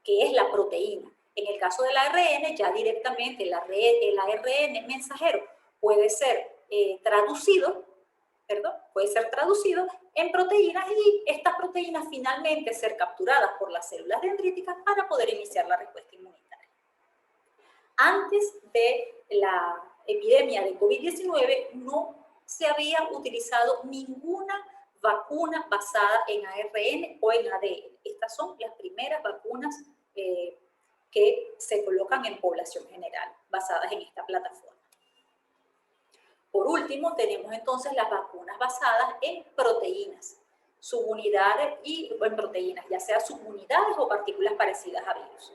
que es la proteína. En el caso del ARN, ya directamente el ARN mensajero puede ser traducido en proteínas y estas proteínas finalmente ser capturadas por las células dendríticas para poder iniciar la respuesta inmunitaria. Antes de la epidemia de COVID-19 no se había utilizado ninguna vacuna basada en ARN o en ADN. Estas son las primeras vacunas que se colocan en población general, basadas en esta plataforma. Por último, tenemos entonces las vacunas basadas en proteínas, subunidades en proteínas, ya sea subunidades o partículas parecidas a virus.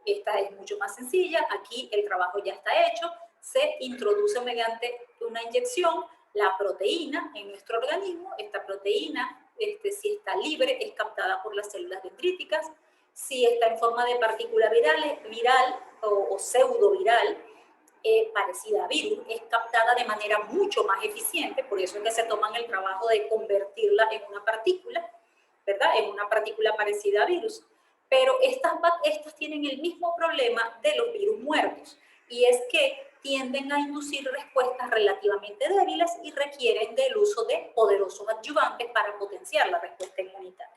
Esta es mucho más sencilla, aquí el trabajo ya está hecho, se introduce mediante una inyección la proteína en nuestro organismo. Esta proteína, si está libre, es captada por las células dendríticas. Si está en forma de partícula viral o pseudoviral, parecida a virus, es captada de manera mucho más eficiente, por eso es que se toman el trabajo de convertirla en una partícula, ¿verdad? En una partícula parecida a virus. Pero estas tienen el mismo problema de los virus muertos, y es que tienden a inducir respuestas relativamente débiles y requieren del uso de poderosos adyuvantes para potenciar la respuesta inmunitaria.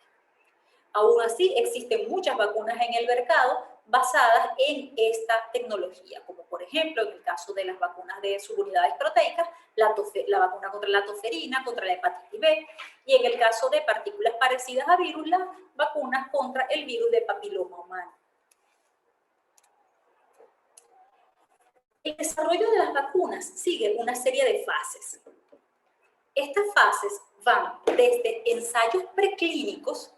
Aún así, existen muchas vacunas en el mercado basadas en esta tecnología, como por ejemplo en el caso de las vacunas de subunidades proteicas, la vacuna contra la toferina, contra la hepatitis B, y en el caso de partículas parecidas a virus, las vacunas contra el virus de papiloma humano. El desarrollo de las vacunas sigue una serie de fases. Estas fases van desde ensayos preclínicos,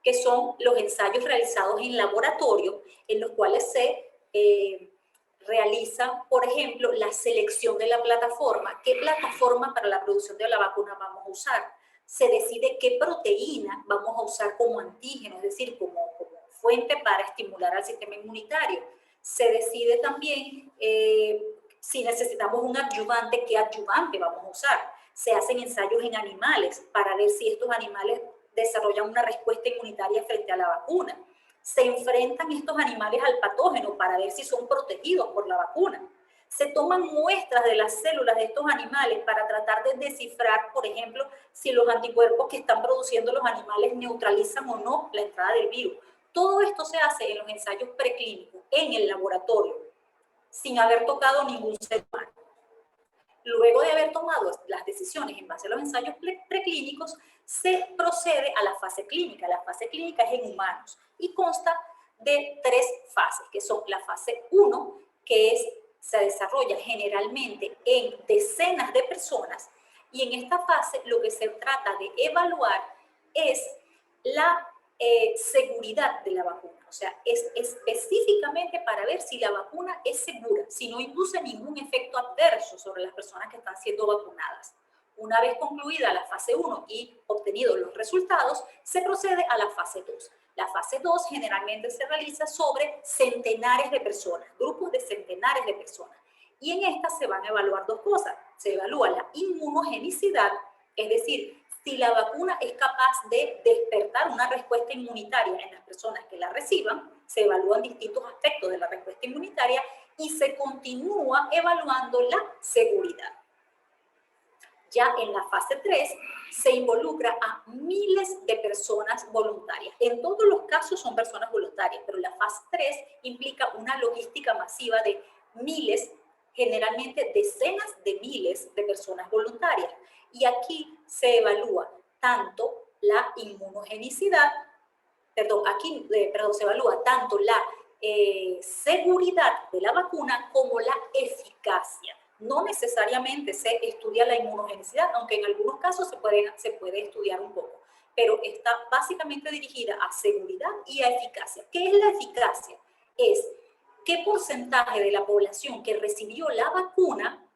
que son los ensayos realizados en laboratorio, en los cuales se realiza, por ejemplo, la selección de la plataforma. ¿Qué plataforma para la producción de la vacuna vamos a usar? Se decide qué proteína vamos a usar como antígeno, es decir, como fuente para estimular al sistema inmunitario. Se decide también si necesitamos un adyuvante, qué adyuvante vamos a usar. Se hacen ensayos en animales para ver si estos animales desarrollan una respuesta inmunitaria frente a la vacuna. Se enfrentan estos animales al patógeno para ver si son protegidos por la vacuna. Se toman muestras de las células de estos animales para tratar de descifrar, por ejemplo, si los anticuerpos que están produciendo los animales neutralizan o no la entrada del virus. Todo esto se hace en los ensayos preclínicos, en el laboratorio, sin haber tocado ningún ser humano. Luego de haber tomado las decisiones en base a los ensayos preclínicos, se procede a la fase clínica. La fase clínica es en humanos y consta de 3 fases, que son la fase 1, que se desarrolla generalmente en decenas de personas, y en esta fase lo que se trata de evaluar es la seguridad de la vacuna. O sea, es específicamente para ver si la vacuna es segura, si no induce ningún efecto adverso sobre las personas que están siendo vacunadas. Una vez concluida la fase 1 y obtenidos los resultados, se procede a la fase 2. La fase 2 generalmente se realiza sobre centenares de personas, grupos de centenares de personas. Y en esta se van a evaluar 2 cosas. Se evalúa la inmunogenicidad, es decir, si la vacuna es capaz de despertar una respuesta inmunitaria en las personas que la reciban. Se evalúan distintos aspectos de la respuesta inmunitaria y se continúa evaluando la seguridad. Ya en la fase 3 se involucra a miles de personas voluntarias. En todos los casos son personas voluntarias, pero la fase 3 implica una logística masiva de miles, generalmente decenas de miles de personas voluntarias. Y aquí se evalúa tanto la inmunogenicidad, se evalúa tanto la seguridad de la vacuna como la eficacia. No necesariamente se estudia la inmunogenicidad, aunque en algunos casos se puede estudiar un poco, pero está básicamente dirigida a seguridad y a eficacia. ¿Qué es la eficacia? Es qué porcentaje de la población que recibió la vacuna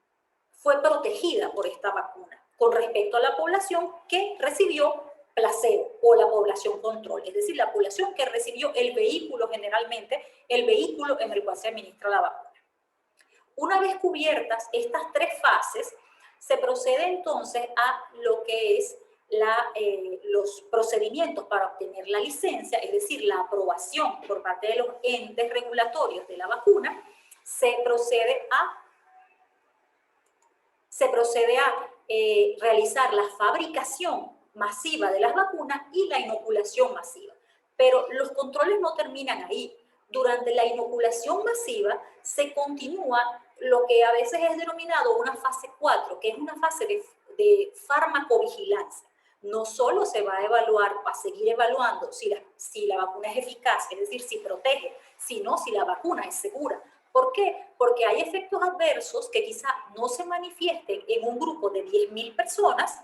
fue protegida por esta vacuna con respecto a la población que recibió placebo o la población control, es decir, la población que recibió el vehículo, generalmente el vehículo en el cual se administra la vacuna. Una vez cubiertas estas 3 fases, se procede entonces a lo que es los procedimientos para obtener la licencia, es decir, la aprobación por parte de los entes regulatorios de la vacuna, se procede a realizar la fabricación masiva de las vacunas y la inoculación masiva. Pero los controles no terminan ahí. Durante la inoculación masiva se continúa lo que a veces es denominado una fase 4, que es una fase de farmacovigilancia. No solo se va a evaluar, va a seguir evaluando si la vacuna es eficaz, es decir, si protege, sino si la vacuna es segura. ¿Por qué? Porque hay efectos adversos que quizá no se manifiesten en un grupo de 10.000 personas,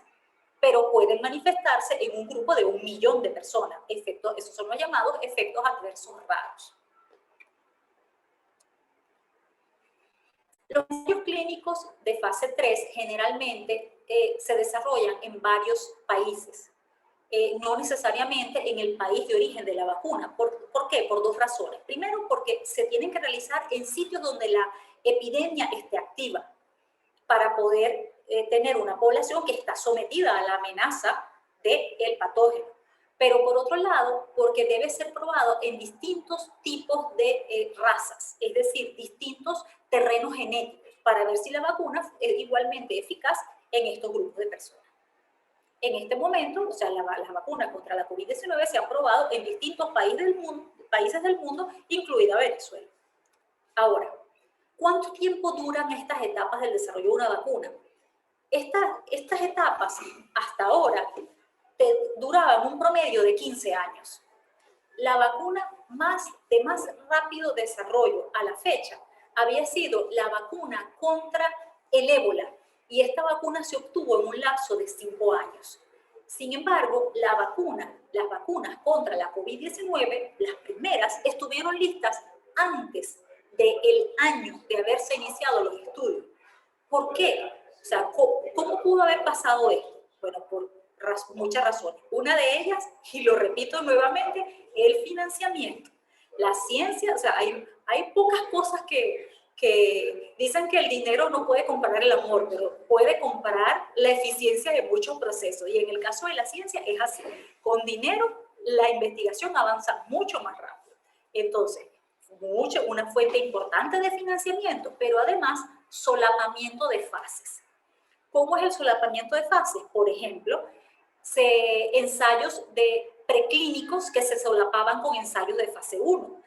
pero pueden manifestarse en un grupo de 1 millón de personas. Esos son los llamados efectos adversos raros. Los ensayos clínicos de fase 3 generalmente se desarrollan en varios países, no necesariamente en el país de origen de la vacuna. ¿Por qué? Por 2 razones. Primero, porque se tienen que realizar en sitios donde la epidemia esté activa para poder tener una población que está sometida a la amenaza del patógeno. Pero por otro lado, porque debe ser probado en distintos tipos de razas, es decir, distintos terrenos genéticos, para ver si la vacuna es igualmente eficaz en estos grupos de personas. En este momento, o sea, las vacunas contra la COVID-19 se han probado en distintos países del mundo, incluida Venezuela. Ahora, ¿cuánto tiempo duran estas etapas del desarrollo de una vacuna? Estas etapas, hasta ahora, duraban un promedio de 15 años. La vacuna de más rápido desarrollo a la fecha había sido la vacuna contra el ébola, y esta vacuna se obtuvo en un lapso de 5 años. Sin embargo, las vacunas contra la COVID-19, las primeras, estuvieron listas antes del año de haberse iniciado los estudios. ¿Por qué? O sea, ¿cómo pudo haber pasado esto? Bueno, por muchas razones. Una de ellas, y lo repito nuevamente, el financiamiento. La ciencia, o sea, hay pocas cosas que dicen que el dinero no puede comprar el amor, pero puede comprar la eficiencia de muchos procesos. Y en el caso de la ciencia es así. Con dinero, la investigación avanza mucho más rápido. Entonces, una fuente importante de financiamiento, pero además solapamiento de fases. ¿Cómo es el solapamiento de fases? Por ejemplo, ensayos preclínicos que se solapaban con ensayos de fase 1.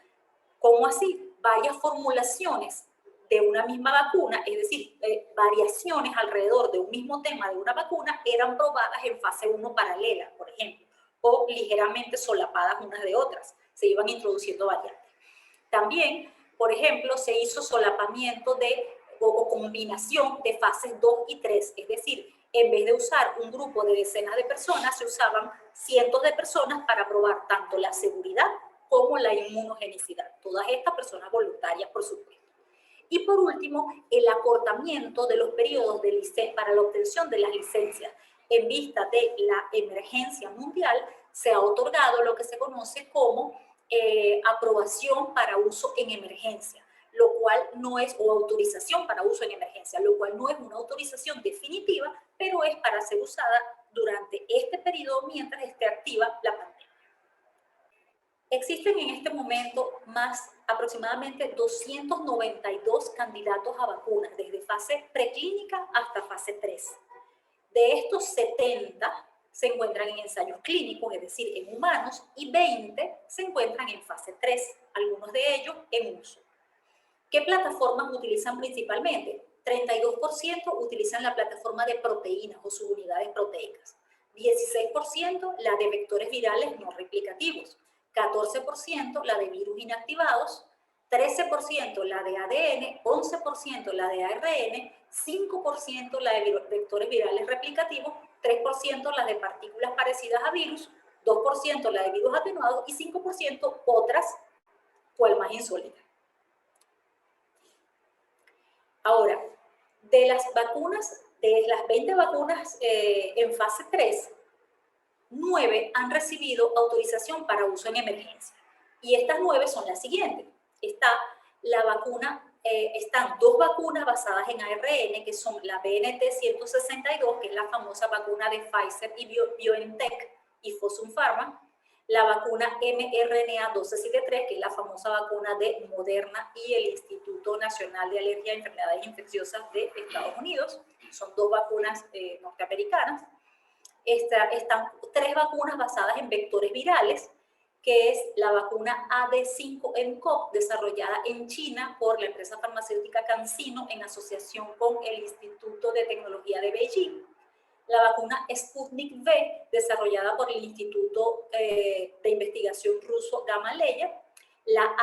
¿Cómo así? Varias formulaciones de una misma vacuna, es decir, variaciones alrededor de un mismo tema de una vacuna eran probadas en fase 1 paralela, por ejemplo, o ligeramente solapadas unas de otras. Se iban introduciendo variantes. También, por ejemplo, se hizo solapamiento o combinación de fases 2 y 3, es decir, en vez de usar un grupo de decenas de personas, se usaban cientos de personas para probar tanto la seguridad como la inmunogenicidad. Todas estas personas voluntarias, por supuesto. Y por último, el acortamiento de los periodos para la obtención de las licencias. En vista de la emergencia mundial, se ha otorgado lo que se conoce como aprobación para uso en emergencia, lo cual no es, o autorización para uso en emergencia, lo cual no es una autorización definitiva, pero es para ser usada durante este periodo mientras esté activa la pandemia. Existen en este momento aproximadamente 292 candidatos a vacunas, desde fase preclínica hasta fase 3. De estos, 70 se encuentran en ensayos clínicos, es decir, en humanos, y 20 se encuentran en fase 3, algunos de ellos en uso. ¿Qué plataformas utilizan principalmente? 32% utilizan la plataforma de proteínas o subunidades proteicas, 16% la de vectores virales no replicativos, 14% la de virus inactivados, 13% la de ADN, 11% la de ARN, 5% la de vectores virales replicativos, 3% la de partículas parecidas a virus, 2% la de virus atenuados y 5% otras, cual más insólita. Ahora, de las 20 vacunas en fase 3, 9 han recibido autorización para uso en emergencia. Y estas 9 son las siguientes. Está la vacuna están dos vacunas basadas en ARN, que son la BNT-162, que es la famosa vacuna de Pfizer y BioNTech y Fosun Pharma, la vacuna mRNA-1273, que es la famosa vacuna de Moderna y el Instituto Nacional de Alergia a Enfermedades Infecciosas de Estados Unidos. Son dos vacunas norteamericanas. Están tres vacunas basadas en vectores virales, que es la vacuna AD5-nCoV, desarrollada en China por la empresa farmacéutica CanSino en asociación con el Instituto de Tecnología de Beijing. La vacuna Sputnik V, desarrollada por el Instituto de Investigación ruso Gamaleya. La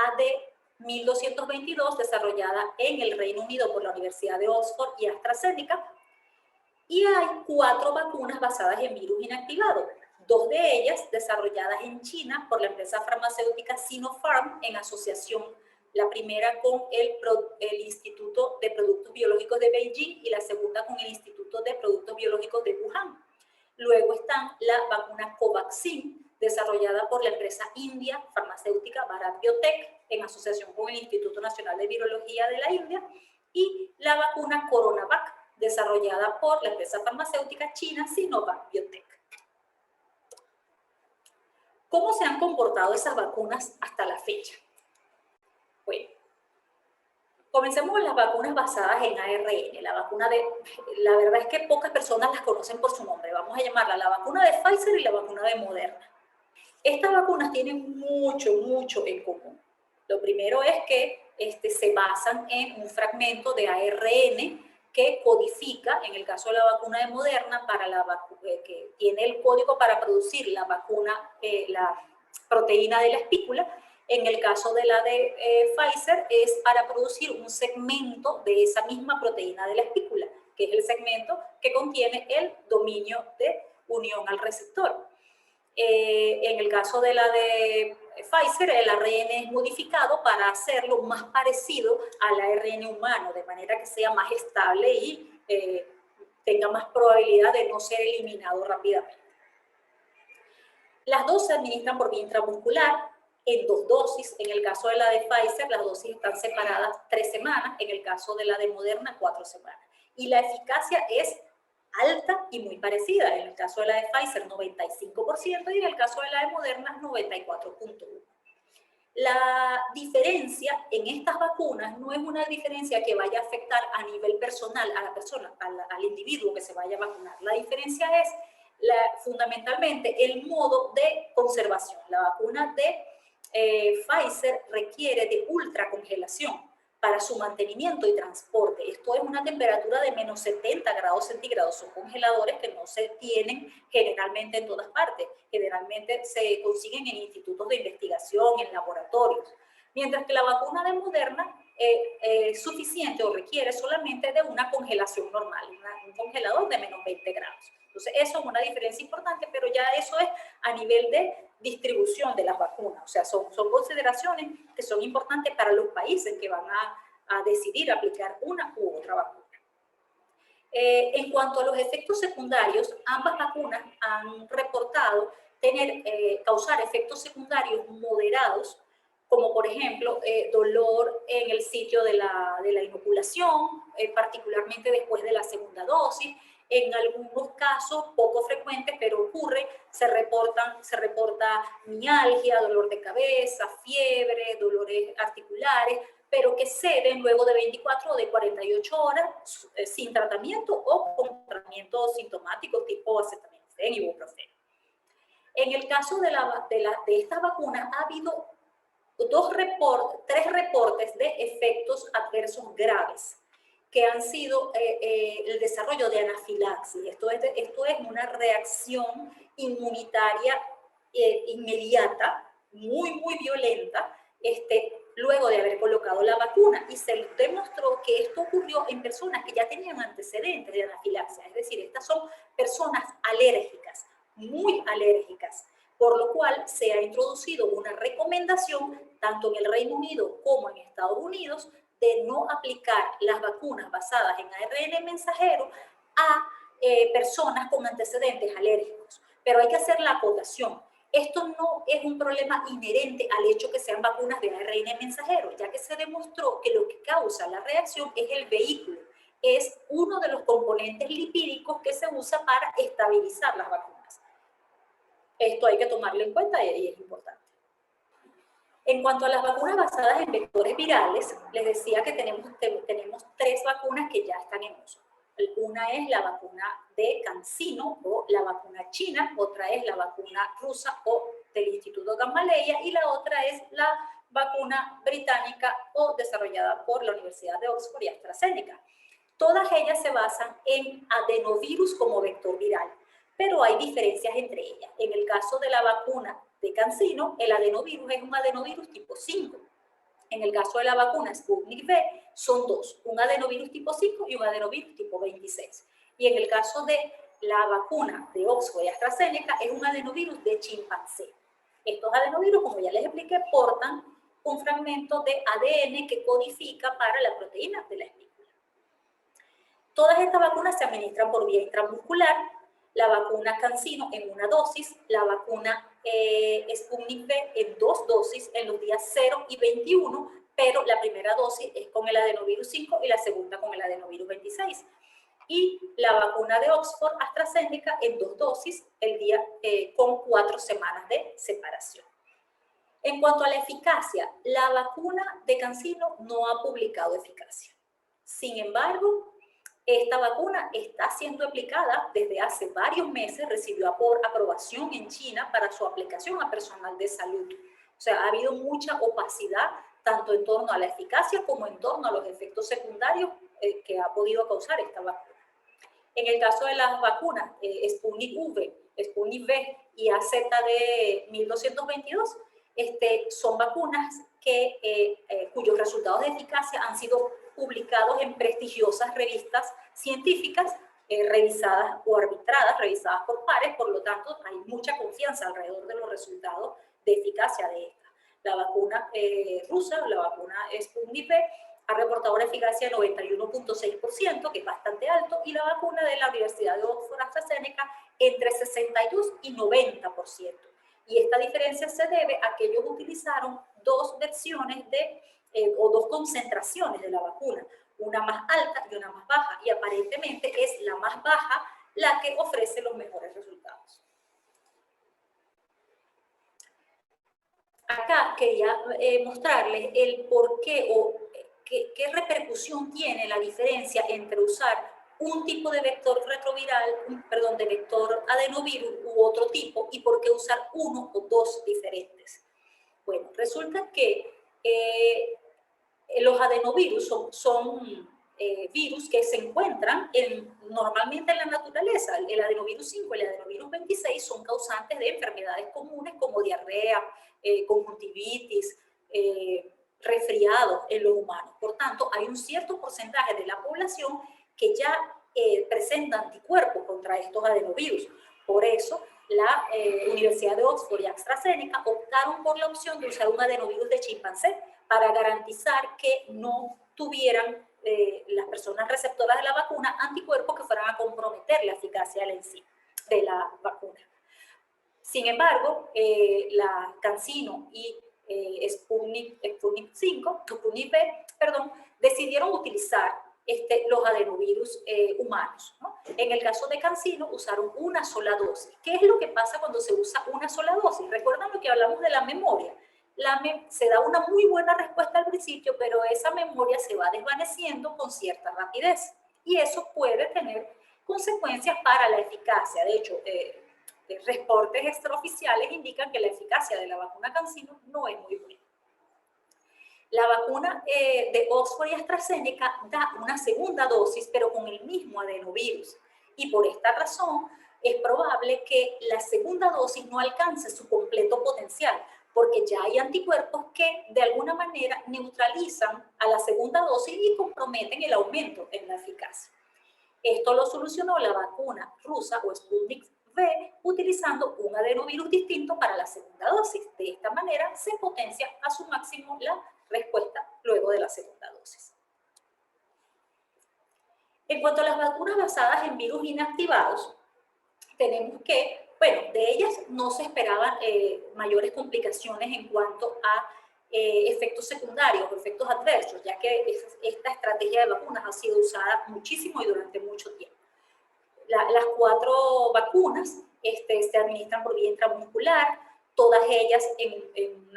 AD1222, desarrollada en el Reino Unido por la Universidad de Oxford y AstraZeneca. Y hay 4 vacunas basadas en virus inactivado. 2 de ellas desarrolladas en China por la empresa farmacéutica Sinopharm en asociación, la primera con el Instituto de Productos Biológicos de Beijing y la segunda con el Instituto de Productos Biológicos de Wuhan. Luego están la vacuna Covaxin, desarrollada por la empresa india farmacéutica Bharat Biotech en asociación con el Instituto Nacional de Virología de la India, y la vacuna Coronavac, desarrollada por la empresa farmacéutica china Sinovac Biotech. ¿Cómo se han comportado esas vacunas hasta la fecha? Bueno, comencemos con las vacunas basadas en ARN. La verdad es que pocas personas las conocen por su nombre. Vamos a llamarla la vacuna de Pfizer y la vacuna de Moderna. Estas vacunas tienen mucho en común. Lo primero es que se basan en un fragmento de ARN que codifica, en el caso de la vacuna de Moderna, que tiene el código para producir la vacuna, la proteína de la espícula. En el caso de la de Pfizer es para producir un segmento de esa misma proteína de la espícula, que es el segmento que contiene el dominio de unión al receptor. En el caso de la de Pfizer, el ARN es modificado para hacerlo más parecido al ARN humano, de manera que sea más estable y tenga más probabilidad de no ser eliminado rápidamente. Las dos se administran por vía intramuscular en 2 dosis. En el caso de la de Pfizer, las dosis están separadas 3 semanas, en el caso de la de Moderna, 4 semanas. Y la eficacia es alta y muy parecida. En el caso de la de Pfizer, 95%, y en el caso de la de Moderna, 94.1%. La diferencia en estas vacunas no es una diferencia que vaya a afectar a nivel personal a la persona, al individuo que se vaya a vacunar. La diferencia es fundamentalmente el modo de conservación. La vacuna de Pfizer requiere de ultracongelación para su mantenimiento y transporte. Esto es una temperatura de menos 70 grados centígrados. Son congeladores que no se tienen generalmente en todas partes. Generalmente se consiguen en institutos de investigación, en laboratorios. Mientras que la vacuna de Moderna es suficiente o requiere solamente de una congelación normal, un congelador de menos 20 grados. Entonces, eso es una diferencia importante, pero ya eso es a nivel de distribución de las vacunas. O sea, son consideraciones que son importantes para los países que van a decidir aplicar una u otra vacuna. En cuanto a los efectos secundarios, ambas vacunas han reportado causar efectos secundarios moderados, como por ejemplo dolor en el sitio de la inoculación, particularmente después de la segunda dosis. En algunos casos, poco frecuentes, pero ocurre, se reporta mialgia, dolor de cabeza, fiebre, dolores articulares, pero que ceden luego de 24 o de 48 horas sin tratamiento o con tratamiento sintomático tipo acetaminofén, ibuprofeno. En el caso de esta vacuna ha habido 3 reportes de efectos adversos graves, que han sido el desarrollo de anafilaxis. Esto es una reacción inmunitaria inmediata, muy violenta, luego de haber colocado la vacuna. Y se demostró que esto ocurrió en personas que ya tenían antecedentes de anafilaxia. Es decir, estas son personas alérgicas, muy alérgicas, por lo cual se ha introducido una recomendación, tanto en el Reino Unido como en Estados Unidos, de no aplicar las vacunas basadas en ARN mensajero a personas con antecedentes alérgicos. Pero hay que hacer la acotación. Esto no es un problema inherente al hecho que sean vacunas de ARN mensajero, ya que se demostró que lo que causa la reacción es el vehículo, es uno de los componentes lipídicos que se usa para estabilizar las vacunas. Esto hay que tomarlo en cuenta y es importante. En cuanto a las vacunas basadas en vectores virales, les decía que tenemos 3 vacunas que ya están en uso. Una es la vacuna de CanSino o la vacuna china, otra es la vacuna rusa o del Instituto Gamaleya y la otra es la vacuna británica o desarrollada por la Universidad de Oxford y AstraZeneca. Todas ellas se basan en adenovirus como vector viral, pero hay diferencias entre ellas. En el caso de la vacuna de CanSino, el adenovirus es un adenovirus tipo 5. En el caso de la vacuna Sputnik V, son 2, un adenovirus tipo 5 y un adenovirus tipo 26. Y en el caso de la vacuna de Oxford y AstraZeneca, es un adenovirus de chimpancé. Estos adenovirus, como ya les expliqué, portan un fragmento de ADN que codifica para la proteína de la espícula. Todas estas vacunas se administran por vía intramuscular, la vacuna CanSino en 1 dosis, la vacuna Sputnik V en 2 dosis en los días 0 y 21, pero la primera dosis es con el adenovirus 5 y la segunda con el adenovirus 26. Y la vacuna de Oxford AstraZeneca en 2 dosis con 4 semanas de separación. En cuanto a la eficacia, la vacuna de CanSino no ha publicado eficacia. Sin embargo, esta vacuna está siendo aplicada desde hace varios meses, recibió aprobación en China para su aplicación a personal de salud. O sea, ha habido mucha opacidad tanto en torno a la eficacia como en torno a los efectos secundarios que ha podido causar esta vacuna. En el caso de las vacunas Sputnik V, Sputnik V y AZD1222, son vacunas cuyos resultados de eficacia han sido publicados en prestigiosas revistas científicas, revisadas o arbitradas, revisadas por pares, por lo tanto hay mucha confianza alrededor de los resultados de eficacia de esta. La vacuna rusa, la vacuna Sputnik V, ha reportado una eficacia de 91.6%, que es bastante alto, y la vacuna de la Universidad de Oxford AstraZeneca entre 62 y 90%. Y esta diferencia se debe a que ellos utilizaron 2 versiones o 2 concentraciones de la vacuna, una más alta y una más baja, y aparentemente es la más baja la que ofrece los mejores resultados. Acá quería mostrarles el por qué o qué repercusión tiene la diferencia entre usar un tipo de vector retroviral, de vector adenovirus u otro tipo, y por qué usar uno o 2 diferentes. Bueno, resulta que los adenovirus son virus que se encuentran normalmente en la naturaleza. El adenovirus 5 y el adenovirus 26 son causantes de enfermedades comunes como diarrea, conjuntivitis, resfriados en los humanos. Por tanto, hay un cierto porcentaje de la población que ya presenta anticuerpos contra estos adenovirus. Por eso, la Universidad de Oxford y AstraZeneca optaron por la opción de usar un adenovirus de chimpancé para garantizar que no tuvieran las personas receptoras de la vacuna anticuerpos que fueran a comprometer la eficacia de la vacuna. Sin embargo, la CanSino y Sputnik V, decidieron utilizar los adenovirus humanos, ¿no? En el caso de CanSino usaron una sola dosis. ¿Qué es lo que pasa cuando se usa una sola dosis? ¿Recuerdan lo que hablamos de la memoria? Se da una muy buena respuesta al principio, pero esa memoria se va desvaneciendo con cierta rapidez. Y eso puede tener consecuencias para la eficacia. De hecho, reportes extraoficiales indican que la eficacia de la vacuna CanSino no es muy buena. La vacuna de Oxford y AstraZeneca da una segunda dosis, pero con el mismo adenovirus. Y por esta razón es probable que la segunda dosis no alcance su completo potencial, porque ya hay anticuerpos que de alguna manera neutralizan a la segunda dosis y comprometen el aumento en la eficacia. Esto lo solucionó la vacuna rusa o Sputnik V utilizando un adenovirus distinto para la segunda dosis. De esta manera se potencia a su máximo la respuesta luego de la segunda dosis. En cuanto a las vacunas basadas en virus inactivados, tenemos que Bueno, de ellas no se esperaban mayores complicaciones en cuanto a efectos secundarios o efectos adversos, ya que esta estrategia de vacunas ha sido usada muchísimo y durante mucho tiempo. Las 4 vacunas se administran por vía intramuscular, todas ellas en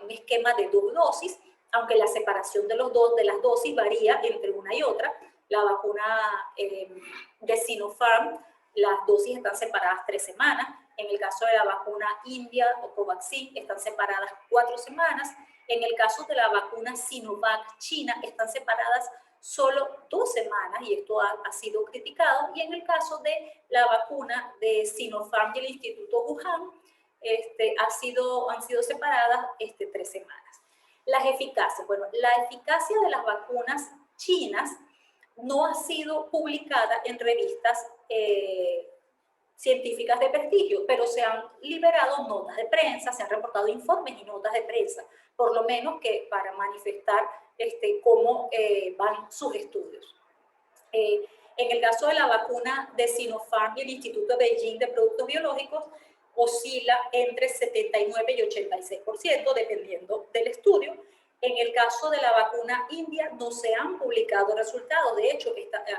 un esquema de 2 dosis, aunque la separación de las dosis varía entre una y otra. La vacuna de Sinopharm, las dosis están separadas 3 semanas. En el caso de la vacuna India o Covaxin, están separadas 4 semanas. En el caso de la vacuna Sinovac China, están separadas solo 2 semanas, y esto ha sido criticado. Y en el caso de la vacuna de Sinopharm y el Instituto Wuhan, han sido separadas 3 semanas. Las eficacias. Bueno, la eficacia de las vacunas chinas no ha sido publicada en revistas científicas de prestigio, pero se han liberado notas de prensa, se han reportado informes y notas de prensa, por lo menos que para manifestar cómo van sus estudios. En el caso de la vacuna de Sinopharm y el Instituto de Beijing de Productos Biológicos, oscila entre 79 y 86%, dependiendo del estudio. En el caso de la vacuna India no se han publicado resultados. De hecho,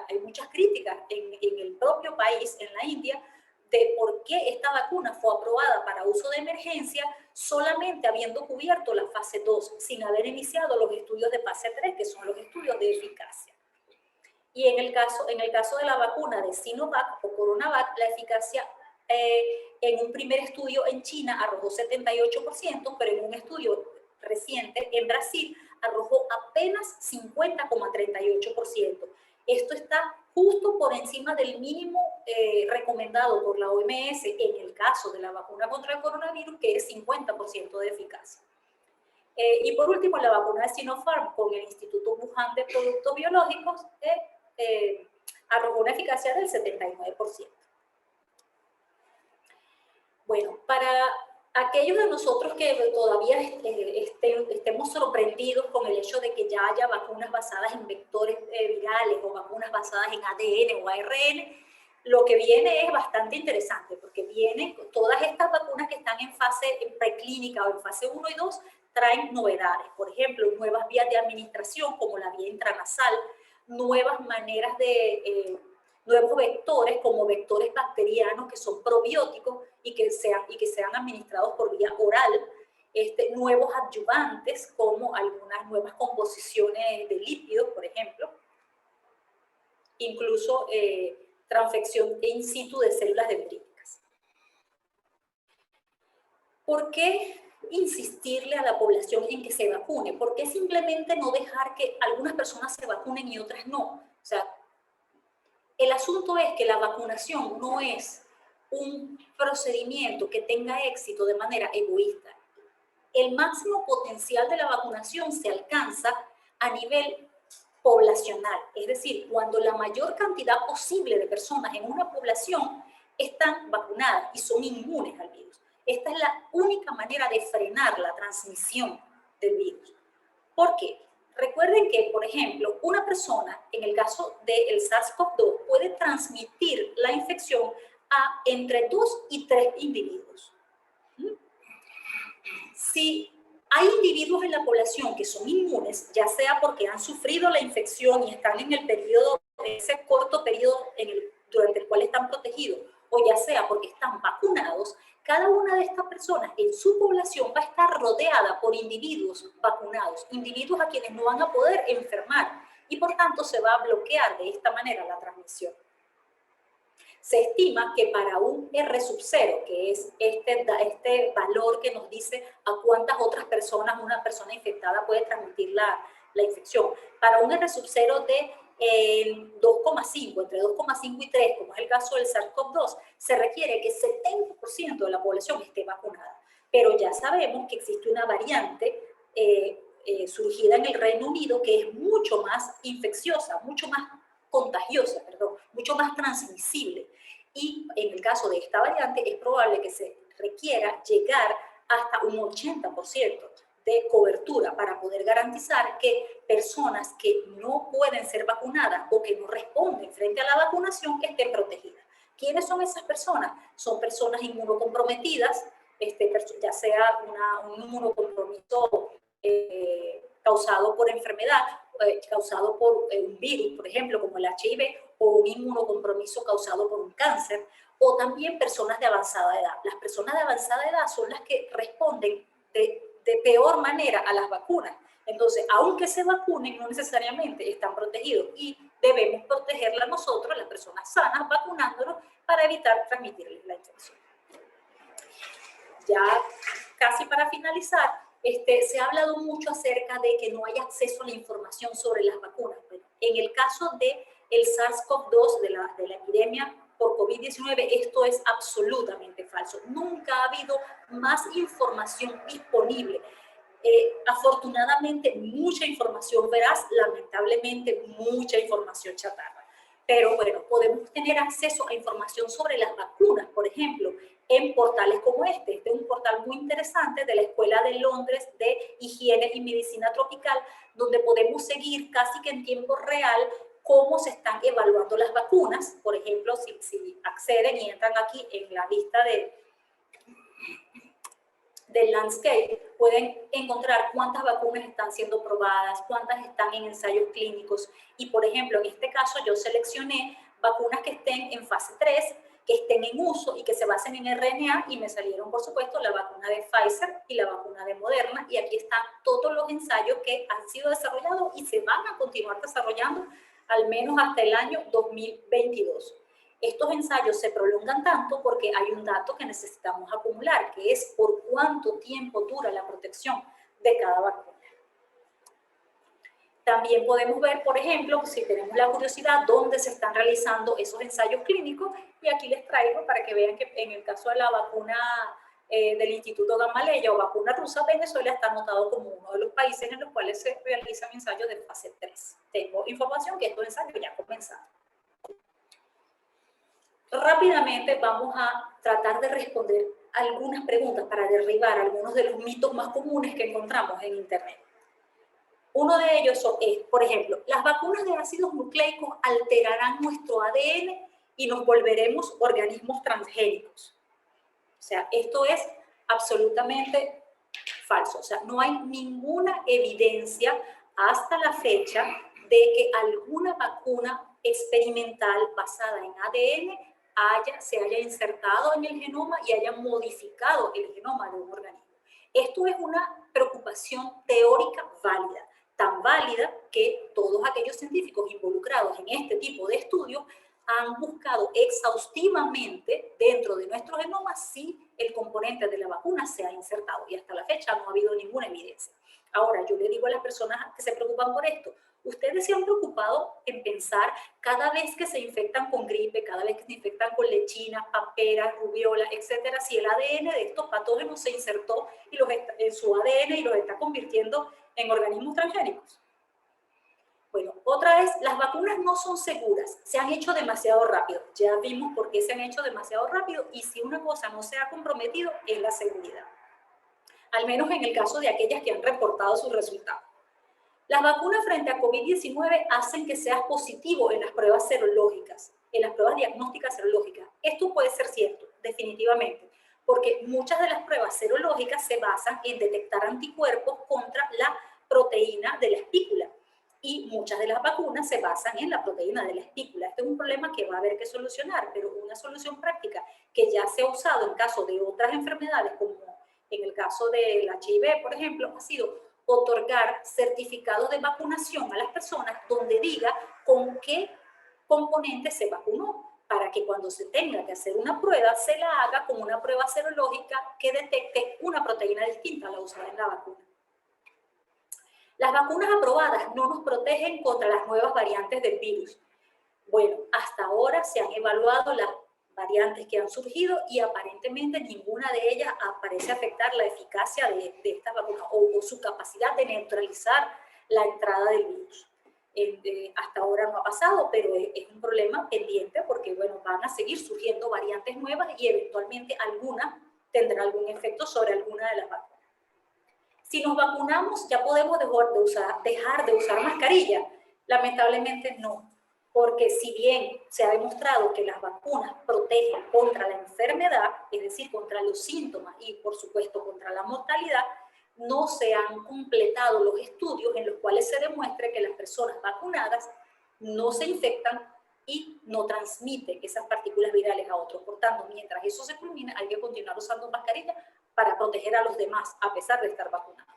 hay muchas críticas en el propio país, en la India, de por qué esta vacuna fue aprobada para uso de emergencia solamente habiendo cubierto la fase 2, sin haber iniciado los estudios de fase 3, que son los estudios de eficacia. Y en el caso de la vacuna de Sinovac o Coronavac, la eficacia en un primer estudio en China arrojó 78%, pero en un estudio reciente en Brasil arrojó apenas 50,38%. Esto está justo por encima del mínimo recomendado por la OMS en el caso de la vacuna contra el coronavirus, que es 50% de eficacia. Y por último, la vacuna de Sinopharm con el Instituto Wuhan de Productos Biológicos arrojó una eficacia del 79%. Bueno, para aquellos de nosotros que todavía estemos sorprendidos con el hecho de que ya haya vacunas basadas en vectores virales o vacunas basadas en ADN o ARN, lo que viene es bastante interesante, porque vienen todas estas vacunas que están en fase preclínica o en fase 1 y 2, traen novedades. Por ejemplo, nuevas vías de administración como la vía intranasal, nuevas maneras de... nuevos vectores como vectores bacterianos que son probióticos y que sean administrados por vía oral, nuevos adyuvantes como algunas nuevas composiciones de lípidos, por ejemplo, incluso transfección in situ de células dendríticas. ¿Por qué insistirle a la población en que se vacune? ¿Por qué simplemente no dejar que algunas personas se vacunen y otras no? O sea, el asunto es que la vacunación no es un procedimiento que tenga éxito de manera egoísta. El máximo potencial de la vacunación se alcanza a nivel poblacional, es decir, cuando la mayor cantidad posible de personas en una población están vacunadas y son inmunes al virus. Esta es la única manera de frenar la transmisión del virus. ¿Por qué? Recuerden que, por ejemplo, una persona, en el caso del SARS-CoV-2, puede transmitir la infección a entre 2 y 3 individuos. Si hay individuos en la población que son inmunes, ya sea porque han sufrido la infección y están en el periodo, ese corto periodo durante el cual están protegidos, o ya sea porque están vacunados, cada una de estas personas en su población va a estar rodeada por individuos vacunados, individuos a quienes no van a poder enfermar, y por tanto se va a bloquear de esta manera la transmisión. Se estima que para un R0, que es este valor que nos dice a cuántas otras personas una persona infectada puede transmitir la infección, para un R0 de 2,5, entre 2,5 y 3, como es el caso del SARS-CoV-2, se requiere que 70% de la población esté vacunada. Pero ya sabemos que existe una variante surgida en el Reino Unido que es mucho más infecciosa, mucho más contagiosa, mucho más transmisible. Y en el caso de esta variante es probable que se requiera llegar hasta un 80% de cobertura para poder garantizar que personas que no pueden ser vacunadas o que no responden frente a la vacunación estén protegidas. ¿Quiénes son esas personas? Son personas inmunocomprometidas, ya sea un inmunocompromiso causado por enfermedad, causado por un virus, por ejemplo, como el HIV, o un inmunocompromiso causado por un cáncer, o también personas de avanzada edad. Las personas de avanzada edad son las que responden de peor manera a las vacunas. Entonces, aunque se vacunen, no necesariamente están protegidos y debemos protegerla nosotros, las personas sanas, vacunándonos para evitar transmitirles la infección. Ya casi para finalizar, se ha hablado mucho acerca de que no hay acceso a la información sobre las vacunas. Bueno, en el caso del SARS-CoV-2, de la epidemia por COVID-19, esto es absolutamente falso. Nunca ha habido más información disponible. Afortunadamente, mucha información veraz, lamentablemente, mucha información chatarra. Pero bueno, podemos tener acceso a información sobre las vacunas, por ejemplo, en portales como este. Este es un portal muy interesante de la Escuela de Londres de Higiene y Medicina Tropical, donde podemos seguir casi que en tiempo real cómo se están evaluando las vacunas. Por ejemplo, si acceden y entran aquí en la vista del landscape, pueden encontrar cuántas vacunas están siendo probadas, cuántas están en ensayos clínicos. Y, por ejemplo, en este caso yo seleccioné vacunas que estén en fase 3, que estén en uso y que se basen en RNA, y me salieron, por supuesto, la vacuna de Pfizer y la vacuna de Moderna, y aquí están todos los ensayos que han sido desarrollados y se van a continuar desarrollando al menos hasta el año 2022. Estos ensayos se prolongan tanto porque hay un dato que necesitamos acumular, que es por cuánto tiempo dura la protección de cada vacuna. También podemos ver, por ejemplo, si tenemos la curiosidad, dónde se están realizando esos ensayos clínicos, y aquí les traigo para que vean que en el caso de la vacuna del Instituto Gamaleya o vacuna rusa, Venezuela está anotado como uno de los países en los cuales se realizan ensayos de fase 3. Tengo información que estos ensayos ya comenzaron. Rápidamente vamos a tratar de responder algunas preguntas para derribar algunos de los mitos más comunes que encontramos en Internet. Uno de ellos es, por ejemplo, las vacunas de ácidos nucleicos alterarán nuestro ADN y nos volveremos organismos transgénicos. O sea, esto es absolutamente falso. O sea, no hay ninguna evidencia hasta la fecha de que alguna vacuna experimental basada en ADN se haya insertado en el genoma y haya modificado el genoma de un organismo. Esto es una preocupación teórica válida, tan válida que todos aquellos científicos involucrados en este tipo de estudios han buscado exhaustivamente dentro de nuestro genoma si el componente de la vacuna se ha insertado, y hasta la fecha no ha habido ninguna evidencia. Ahora, yo le digo a las personas que se preocupan por esto, ustedes se han preocupado en pensar cada vez que se infectan con gripe, cada vez que se infectan con lechina, papera, rubiola, etcétera, si el ADN de estos patógenos se insertó en su ADN y los está convirtiendo en organismos transgénicos. Bueno, otra vez, las vacunas no son seguras, se han hecho demasiado rápido. Ya vimos por qué se han hecho demasiado rápido, y si una cosa no se ha comprometido es la seguridad. Al menos en el caso de aquellas que han reportado sus resultados. Las vacunas frente a COVID-19 hacen que seas positivo en las pruebas serológicas, en las pruebas diagnósticas serológicas. Esto puede ser cierto, definitivamente, porque muchas de las pruebas serológicas se basan en detectar anticuerpos contra la proteína de la espícula, y muchas de las vacunas se basan en la proteína de la espícula. Este es un problema que va a haber que solucionar, pero una solución práctica que ya se ha usado en caso de otras enfermedades, como en el caso del HIV, por ejemplo, ha sido otorgar certificados de vacunación a las personas donde diga con qué componente se vacunó, para que cuando se tenga que hacer una prueba, se la haga con una prueba serológica que detecte una proteína distinta a la usada en la vacuna. Las vacunas aprobadas no nos protegen contra las nuevas variantes del virus. Bueno, hasta ahora se han evaluado las variantes que han surgido y aparentemente ninguna de ellas parece afectar la eficacia de estas vacunas o su capacidad de neutralizar la entrada del virus. Hasta ahora no ha pasado, pero es un problema pendiente porque, bueno, van a seguir surgiendo variantes nuevas y eventualmente alguna tendrá algún efecto sobre alguna de las vacunas. Si nos vacunamos, ¿ya podemos dejar de usar mascarilla? Lamentablemente no. porque si bien se ha demostrado que las vacunas protegen contra la enfermedad, es decir, contra los síntomas y por supuesto contra la mortalidad, no se han completado los estudios en los cuales se demuestre que las personas vacunadas no se infectan y no transmiten esas partículas virales a otros. Por tanto, mientras eso se culmina, hay que continuar usando mascarilla para proteger a los demás, a pesar de estar vacunados.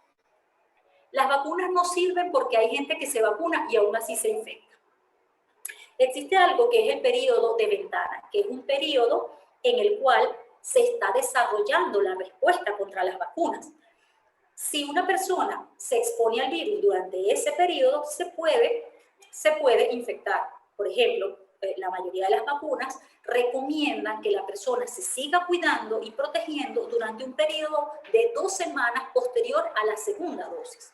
Las vacunas no sirven porque hay gente que se vacuna y aún así se infecta. Existe algo que es el periodo de ventana, que es un periodo en el cual se está desarrollando la respuesta contra las vacunas. Si una persona se expone al virus durante ese periodo, se puede infectar. Por ejemplo, la mayoría de las vacunas recomiendan que la persona se siga cuidando y protegiendo durante un periodo de 2 semanas posterior a la segunda dosis.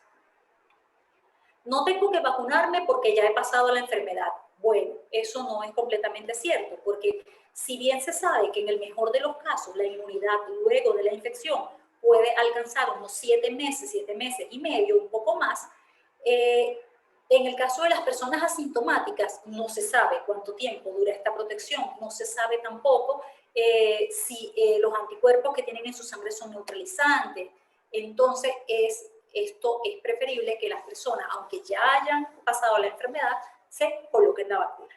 No tengo que vacunarme porque ya he pasado la enfermedad. Bueno, eso no es completamente cierto, porque si bien se sabe que en el mejor de los casos la inmunidad luego de la infección puede alcanzar unos 7 meses y medio, un poco más, en el caso de las personas asintomáticas no se sabe cuánto tiempo dura esta protección, no se sabe tampoco si los anticuerpos que tienen en su sangre son neutralizantes. Entonces esto es preferible que las personas, aunque ya hayan pasado la enfermedad, se coloquen la vacuna.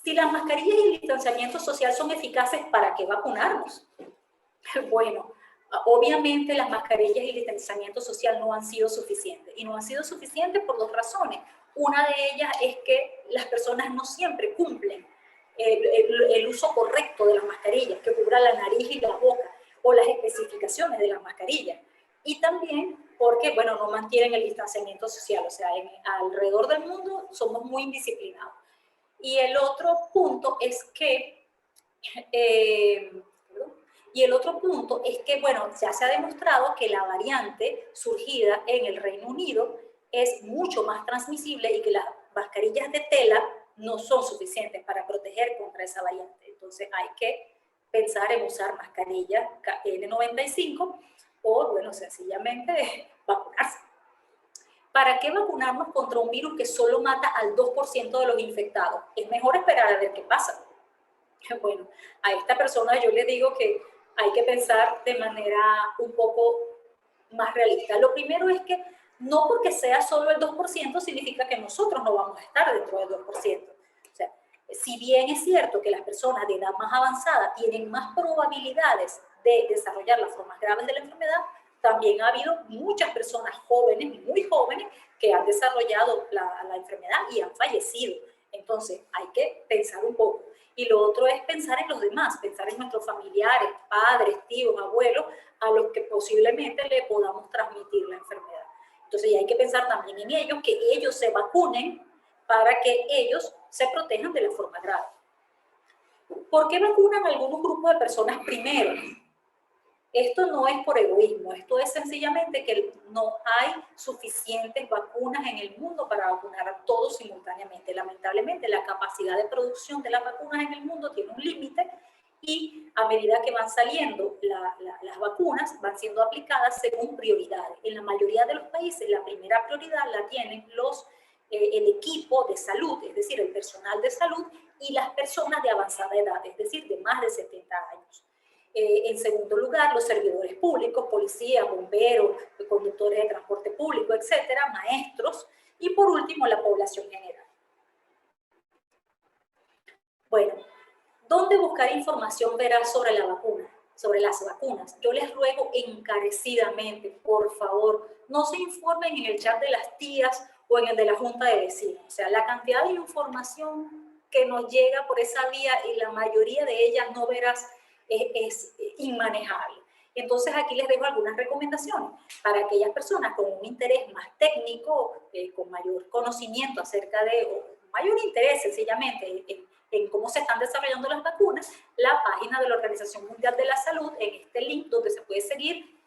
Si las mascarillas y el distanciamiento social son eficaces, ¿para qué vacunarnos? Bueno, obviamente las mascarillas y el distanciamiento social no han sido suficientes. Y no han sido suficientes por 2 razones. Una de ellas es que las personas no siempre cumplen el uso correcto de las mascarillas, que cubra la nariz y la boca, o las especificaciones de las mascarillas. Y también porque, bueno, no mantienen el distanciamiento social, o sea, alrededor del mundo somos muy indisciplinados. Y el otro punto es que, bueno, ya se ha demostrado que la variante surgida en el Reino Unido es mucho más transmisible y que las mascarillas de tela no son suficientes para proteger contra esa variante. Entonces hay que pensar en usar mascarillas N95 o, bueno, sencillamente vacunarse. ¿Para qué vacunarnos contra un virus que solo mata al 2% de los infectados? Es mejor esperar a ver qué pasa. Bueno, a esta persona yo le digo que hay que pensar de manera un poco más realista. Lo primero es que no porque sea solo el 2% significa que nosotros no vamos a estar dentro del 2%. O sea, si bien es cierto que las personas de edad más avanzada tienen más probabilidades de desarrollar las formas graves de la enfermedad, también ha habido muchas personas jóvenes, muy jóvenes, que han desarrollado la enfermedad y han fallecido. Entonces, hay que pensar un poco. Y lo otro es pensar en los demás, pensar en nuestros familiares, padres, tíos, abuelos, a los que posiblemente le podamos transmitir la enfermedad. Entonces, hay que pensar también en ellos, que ellos se vacunen para que ellos se protejan de la forma grave. ¿Por qué vacunan a algunos grupos de personas primero? Esto no es por egoísmo, esto es sencillamente que no hay suficientes vacunas en el mundo para vacunar a todos simultáneamente. Lamentablemente, la capacidad de producción de las vacunas en el mundo tiene un límite y a medida que van saliendo las vacunas, van siendo aplicadas según prioridades. En la mayoría de los países, la primera prioridad la tienen el equipo de salud, es decir, el personal de salud, y las personas de avanzada edad, es decir, de más de 70 años. En segundo lugar, los servidores públicos, policías, bomberos, conductores de transporte público, etcétera, maestros, y por último, la población general. Bueno, ¿dónde buscar información veraz sobre la vacuna? Sobre las vacunas. Yo les ruego encarecidamente, por favor, no se informen en el chat de las tías o en el de la junta de vecinos. O sea, la cantidad de información que nos llega por esa vía y la mayoría de ellas no veraz es inmanejable. Entonces aquí les dejo algunas recomendaciones para aquellas personas con un interés más técnico, con mayor conocimiento acerca de, o mayor interés sencillamente en cómo se están desarrollando las vacunas, la página de la Organización Mundial de la Salud, en este link donde se puede seguir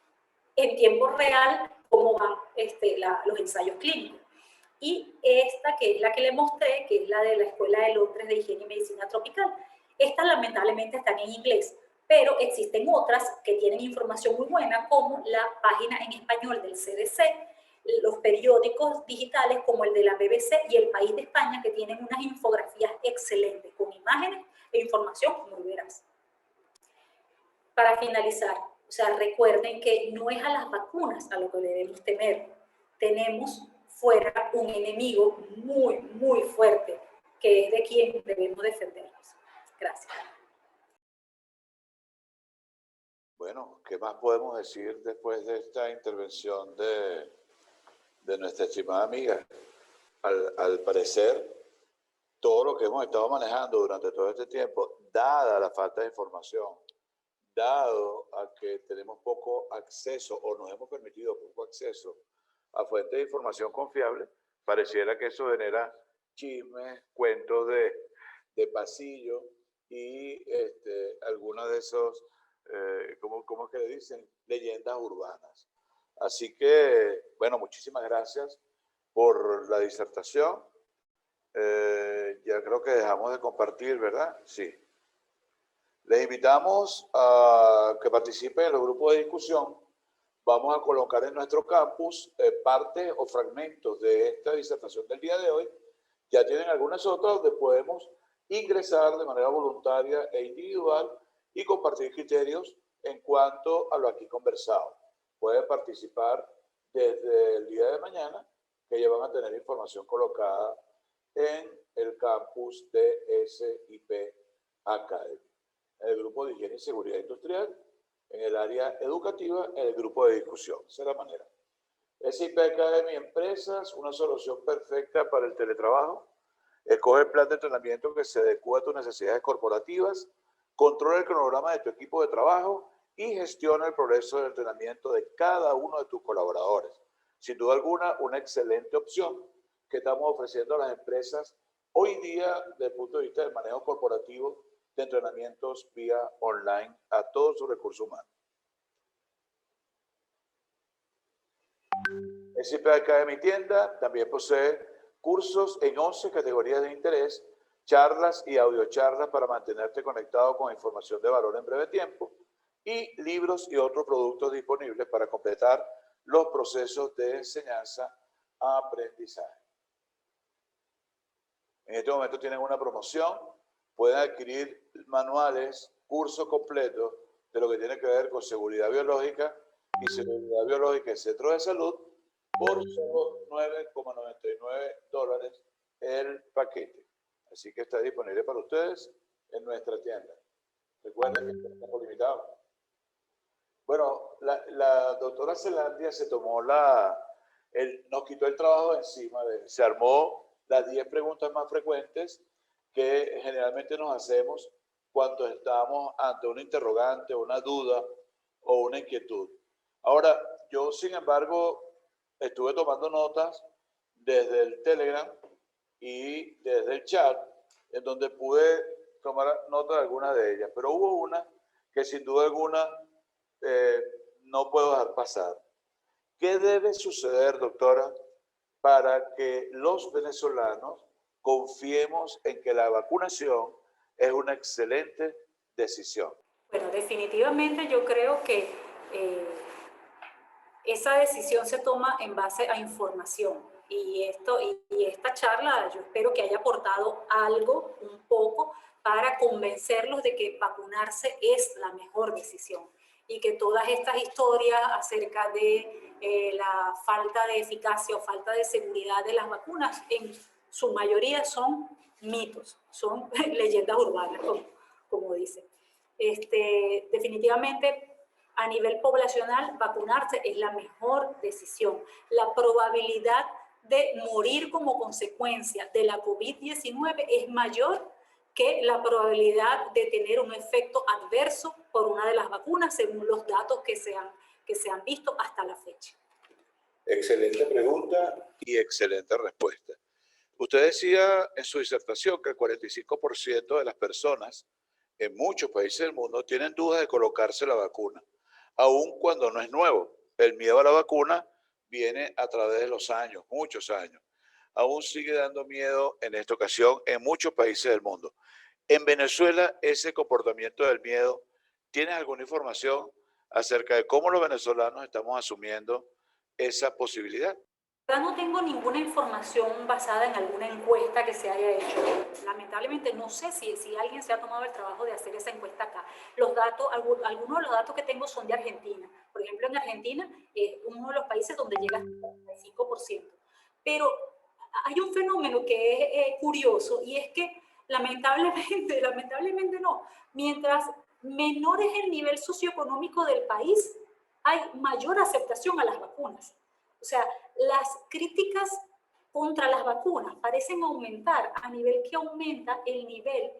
en tiempo real cómo van los ensayos clínicos. Y esta, que es la que les mostré, que es la de la Escuela de Londres de Higiene y Medicina Tropical. Estas lamentablemente están en inglés, pero existen otras que tienen información muy buena, como la página en español del CDC, los periódicos digitales como el de la BBC y El País de España, que tienen unas infografías excelentes, con imágenes e información muy veraz. Para finalizar, o sea, recuerden que no es a las vacunas a lo que debemos temer. Tenemos fuera un enemigo muy, muy fuerte, que es de quien debemos defendernos. Gracias. Bueno, ¿qué más podemos decir después de esta intervención de nuestra estimada amiga? Al parecer, todo lo que hemos estado manejando durante todo este tiempo, dada la falta de información, dado a que tenemos poco acceso o nos hemos permitido poco acceso a fuentes de información confiable, pareciera que eso genera chismes, cuentos de pasillo y algunos de esos, ¿cómo es que le dicen? Leyendas urbanas. Así que, bueno, muchísimas gracias por la disertación. Ya creo que dejamos de compartir, ¿verdad? Sí. Les invitamos a que participen en los grupos de discusión. Vamos a colocar en nuestro campus partes o fragmentos de esta disertación del día de hoy. Ya tienen algunas otras donde podemos ingresar de manera voluntaria e individual y compartir criterios en cuanto a lo aquí conversado. Pueden participar desde el día de mañana, que ya van a tener información colocada en el campus de SIP Academy, en el grupo de higiene y seguridad industrial, en el área educativa, en el grupo de discusión. Esa es la manera. SIP Academy Empresas, una solución perfecta para el teletrabajo. Escoge el plan de entrenamiento que se adecua a tus necesidades corporativas, controla el cronograma de tu equipo de trabajo y gestiona el progreso del entrenamiento de cada uno de tus colaboradores. Sin duda alguna, una excelente opción que estamos ofreciendo a las empresas hoy día desde el punto de vista del manejo corporativo de entrenamientos vía online a todos sus recursos humanos. SIP Academy Tienda también posee cursos en 11 categorías de interés, charlas y audiocharlas para mantenerte conectado con información de valor en breve tiempo y libros y otros productos disponibles para completar los procesos de enseñanza-aprendizaje. En este momento tienen una promoción, pueden adquirir manuales, cursos completos de lo que tiene que ver con seguridad biológica y seguridad biológica en centros de salud por solo $9,99 el paquete. Así que está disponible para ustedes en nuestra tienda. Recuerden que está por limitado. Bueno, la doctora Zelandia se tomó nos quitó el trabajo de encima, se armó las 10 preguntas más frecuentes que generalmente nos hacemos cuando estamos ante una interrogante, una duda o una inquietud. Ahora, yo sin embargo estuve tomando notas desde el Telegram y desde el chat, en donde pude tomar nota de algunas de ellas, pero hubo una que sin duda alguna no puedo dejar pasar. ¿Qué debe suceder, doctora, para que los venezolanos confiemos en que la vacunación es una excelente decisión? Bueno, definitivamente yo creo que esa decisión se toma en base a información. Y esta charla yo espero que haya aportado algo, un poco, para convencerlos de que vacunarse es la mejor decisión. Y que todas estas historias acerca de la falta de eficacia o falta de seguridad de las vacunas, en su mayoría son mitos, son leyendas urbanas, como dicen. Definitivamente, a nivel poblacional, vacunarse es la mejor decisión. La probabilidad de morir como consecuencia de la COVID-19 es mayor que la probabilidad de tener un efecto adverso por una de las vacunas, según los datos que se han visto hasta la fecha. Excelente pregunta y excelente respuesta. Usted decía en su disertación que el 45% de las personas en muchos países del mundo tienen dudas de colocarse la vacuna, aun cuando no es nuevo. El miedo a la vacuna viene a través de los años, muchos años. Aún sigue dando miedo en esta ocasión en muchos países del mundo. En Venezuela, ese comportamiento del miedo, ¿tienes alguna información acerca de cómo los venezolanos estamos asumiendo esa posibilidad. No tengo ninguna información basada en alguna encuesta que se haya hecho. Lamentablemente no sé si alguien se ha tomado el trabajo de hacer esa encuesta acá. Los datos, algunos de los datos que tengo son de Argentina. Por ejemplo, en Argentina es uno de los países donde llega hasta el 35%. Pero hay un fenómeno que es curioso y es que lamentablemente no. Mientras menor es el nivel socioeconómico del país, hay mayor aceptación a las vacunas. O sea, las críticas contra las vacunas parecen aumentar a nivel que aumenta el nivel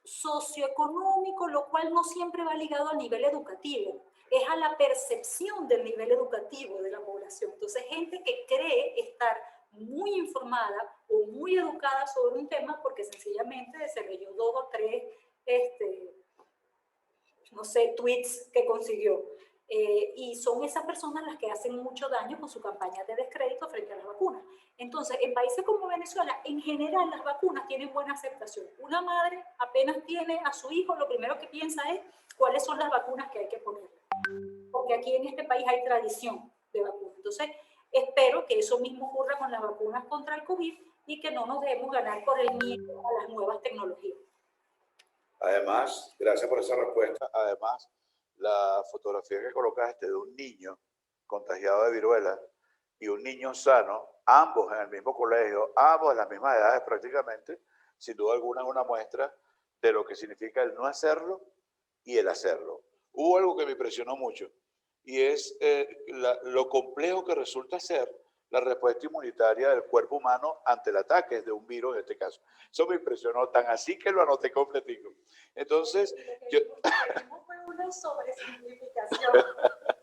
socioeconómico, lo cual no siempre va ligado al nivel educativo, es a la percepción del nivel educativo de la población. Entonces, gente que cree estar muy informada o muy educada sobre un tema porque sencillamente se leyó 2 o 3, no sé, tweets que consiguió. Y son esas personas las que hacen mucho daño con su campaña de descrédito frente a las vacunas. Entonces, en países como Venezuela, en general las vacunas tienen buena aceptación. Una madre apenas tiene a su hijo, lo primero que piensa es cuáles son las vacunas que hay que poner. Porque aquí en este país hay tradición de vacunas. Entonces, espero que eso mismo ocurra con las vacunas contra el COVID y que no nos debemos ganar por el miedo a las nuevas tecnologías. Además, gracias por esa respuesta. Además, la fotografía que colocaste de un niño contagiado de viruela y un niño sano, ambos en el mismo colegio, ambos en las mismas edades prácticamente, sin duda alguna es una muestra de lo que significa el no hacerlo y el hacerlo. Hubo algo que me impresionó mucho y es lo complejo que resulta ser la respuesta inmunitaria del cuerpo humano ante el ataque de un virus en este caso. Eso me impresionó, tan así que lo anoté completico. Entonces, yo... No fue una sobresimplificación,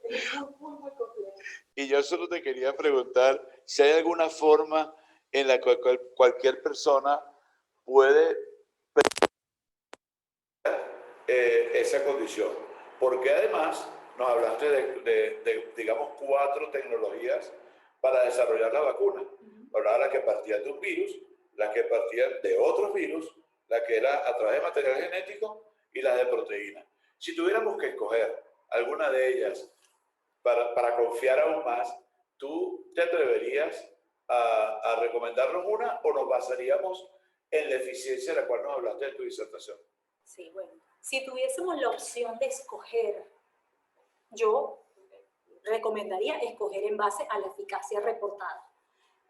es muy complejo. Y yo solo te quería preguntar si hay alguna forma en la cual cualquier persona puede esa condición. Porque además nos hablaste de digamos, 4 tecnologías para desarrollar la vacuna. Hablaba las que partían de un virus, las que partían de otros virus, la que era a través de material genético y las de proteína. Si tuviéramos que escoger alguna de ellas para confiar aún más, ¿tú te atreverías a recomendarnos una o nos basaríamos en la eficiencia de la cual nos hablaste en tu disertación? Sí, bueno, si tuviésemos la opción de escoger, yo recomendaría escoger en base a la eficacia reportada.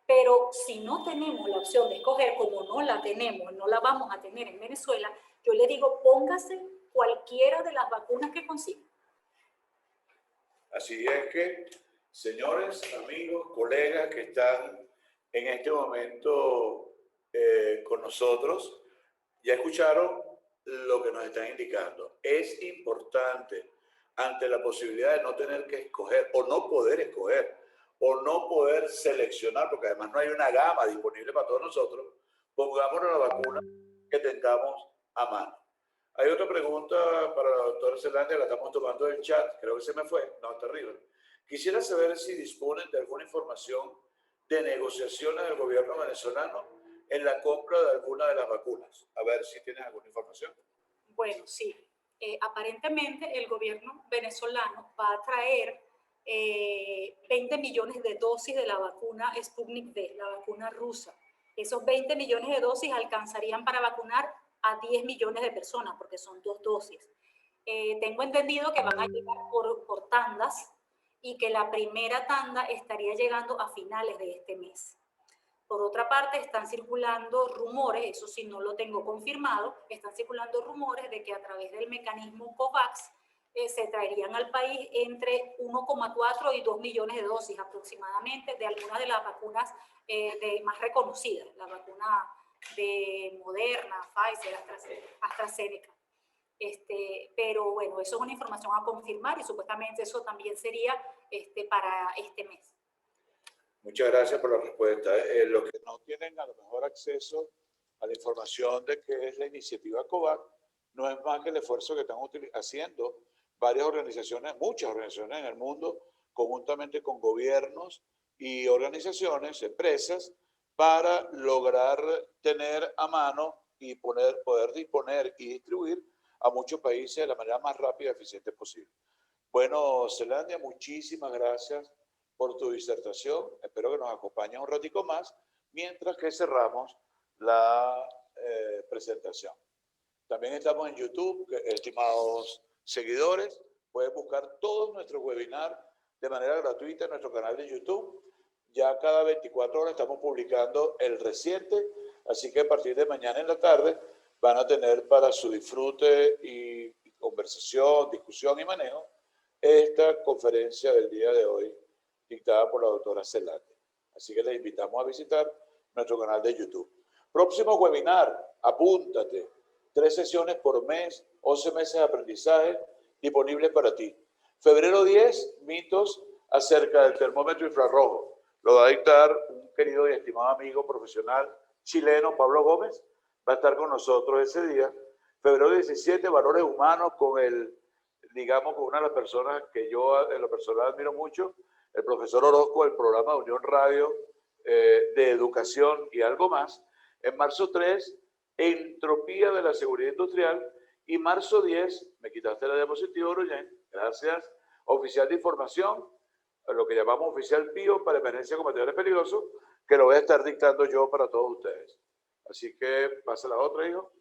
Pero si no tenemos la opción de escoger, como no la tenemos, no la vamos a tener en Venezuela, yo le digo, póngase cualquiera de las vacunas que consiga. Así es que, señores, amigos, colegas que están en este momento con nosotros, ya escucharon lo que nos están indicando. Es importante, ante la posibilidad de no tener que escoger o no poder escoger o no poder seleccionar, porque además no hay una gama disponible para todos nosotros, pongámonos la vacuna que tengamos a mano. Hay otra pregunta para la doctora Zelandia, la estamos tomando del chat, creo que se me fue, no, está arriba. Quisiera saber si disponen de alguna información de negociaciones del gobierno venezolano en la compra de alguna de las vacunas. A ver si tienen alguna información. Bueno, sí. Aparentemente el gobierno venezolano va a traer 20 millones de dosis de la vacuna Sputnik V, la vacuna rusa. Esos 20 millones de dosis alcanzarían para vacunar a 10 millones de personas, porque son 2 dosis. Tengo entendido que van a llegar por tandas y que la primera tanda estaría llegando a finales de este mes. Por otra parte, están circulando rumores, eso sí no lo tengo confirmado, están circulando rumores de que a través del mecanismo COVAX se traerían al país entre 1,4 y 2 millones de dosis aproximadamente de algunas de las vacunas más reconocidas, la vacuna de Moderna, Pfizer, AstraZeneca. Pero bueno, eso es una información a confirmar y supuestamente eso también sería para este mes. Muchas gracias por la respuesta. Los que no tienen a lo mejor acceso a la información de qué es la iniciativa COVAX, no es más que el esfuerzo que están haciendo varias organizaciones, muchas organizaciones en el mundo, conjuntamente con gobiernos y organizaciones, empresas, para lograr tener a mano y poder disponer y distribuir a muchos países de la manera más rápida y eficiente posible. Bueno, Zelandia, muchísimas gracias por tu disertación. Espero que nos acompañes un ratico más mientras que cerramos la presentación. También estamos en YouTube, estimados seguidores. Pueden buscar todos nuestros webinars de manera gratuita en nuestro canal de YouTube. Ya cada 24 horas estamos publicando el reciente, así que a partir de mañana en la tarde van a tener para su disfrute y conversación, discusión y manejo esta conferencia del día de hoy dictada por la doctora Zelandia. Así que les invitamos a visitar nuestro canal de YouTube. Próximo webinar, apúntate. 3 sesiones por mes, 11 meses de aprendizaje disponibles para ti. Febrero 10, mitos acerca del termómetro infrarrojo. Lo va a dictar un querido y estimado amigo profesional chileno, Pablo Gómez. Va a estar con nosotros ese día. Febrero 17, valores humanos con digamos, con una de las personas que yo en lo personal admiro mucho, el profesor Orozco, del programa de Unión Radio de Educación y algo más. En marzo 3, entropía de la seguridad industrial. Y marzo 10, me quitaste la diapositiva, Oroyen, gracias, oficial de información, lo que llamamos oficial PIO para emergencia con materiales peligrosos, que lo voy a estar dictando yo para todos ustedes. Así que pasa la otra, hijo.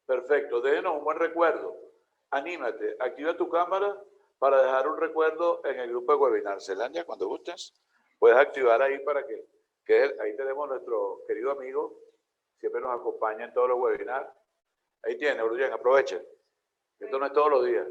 Perfecto, déjenos un buen recuerdo. Anímate, activa tu cámara para dejar un recuerdo en el grupo de webinar. Zelandia, cuando gustes, puedes activar ahí para que ahí tenemos nuestro querido amigo, siempre nos acompaña en todos los webinars. Ahí tiene, Oroyen, aprovechen. Esto no es todos los días.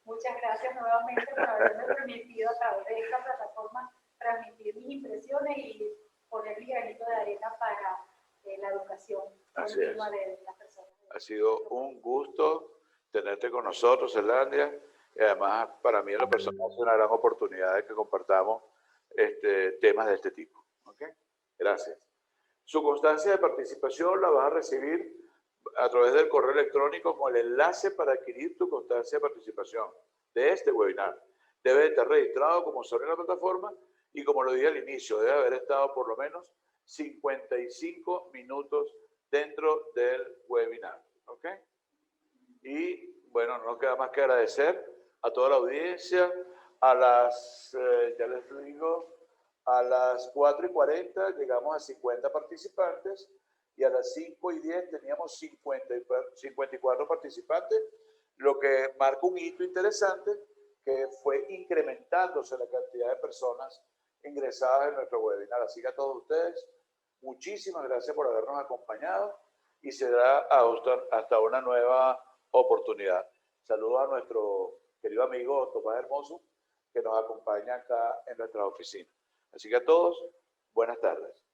Muchas gracias nuevamente por haberme permitido a través de esta plataforma transmitir mis impresiones y poner mi granito de arena para la educación continua de las personas. Ha sido un gusto tenerte con nosotros, Zelandia, y además para mí en lo personal es una gran oportunidad de que compartamos temas de este tipo. ¿Okay? Gracias. Su constancia de participación la vas a recibir a través del correo electrónico con el enlace para adquirir tu constancia de participación de este webinar. Debe estar registrado como usuario en la plataforma y, como lo dije al inicio, debe haber estado por lo menos 55 minutos dentro del webinar. ¿Ok? Y bueno, no queda más que agradecer a toda la audiencia. A las, ya les digo, a las 4:40 llegamos a 50 participantes y a las 5:10 teníamos 54 participantes, lo que marca un hito interesante que fue incrementándose la cantidad de personas ingresadas en nuestro webinar. Así que a todos ustedes, muchísimas gracias por habernos acompañado y será hasta una nueva oportunidad. Saludos a nuestro querido amigo Tomás Hermoso, que nos acompaña acá en nuestra oficina. Así que a todos, buenas tardes.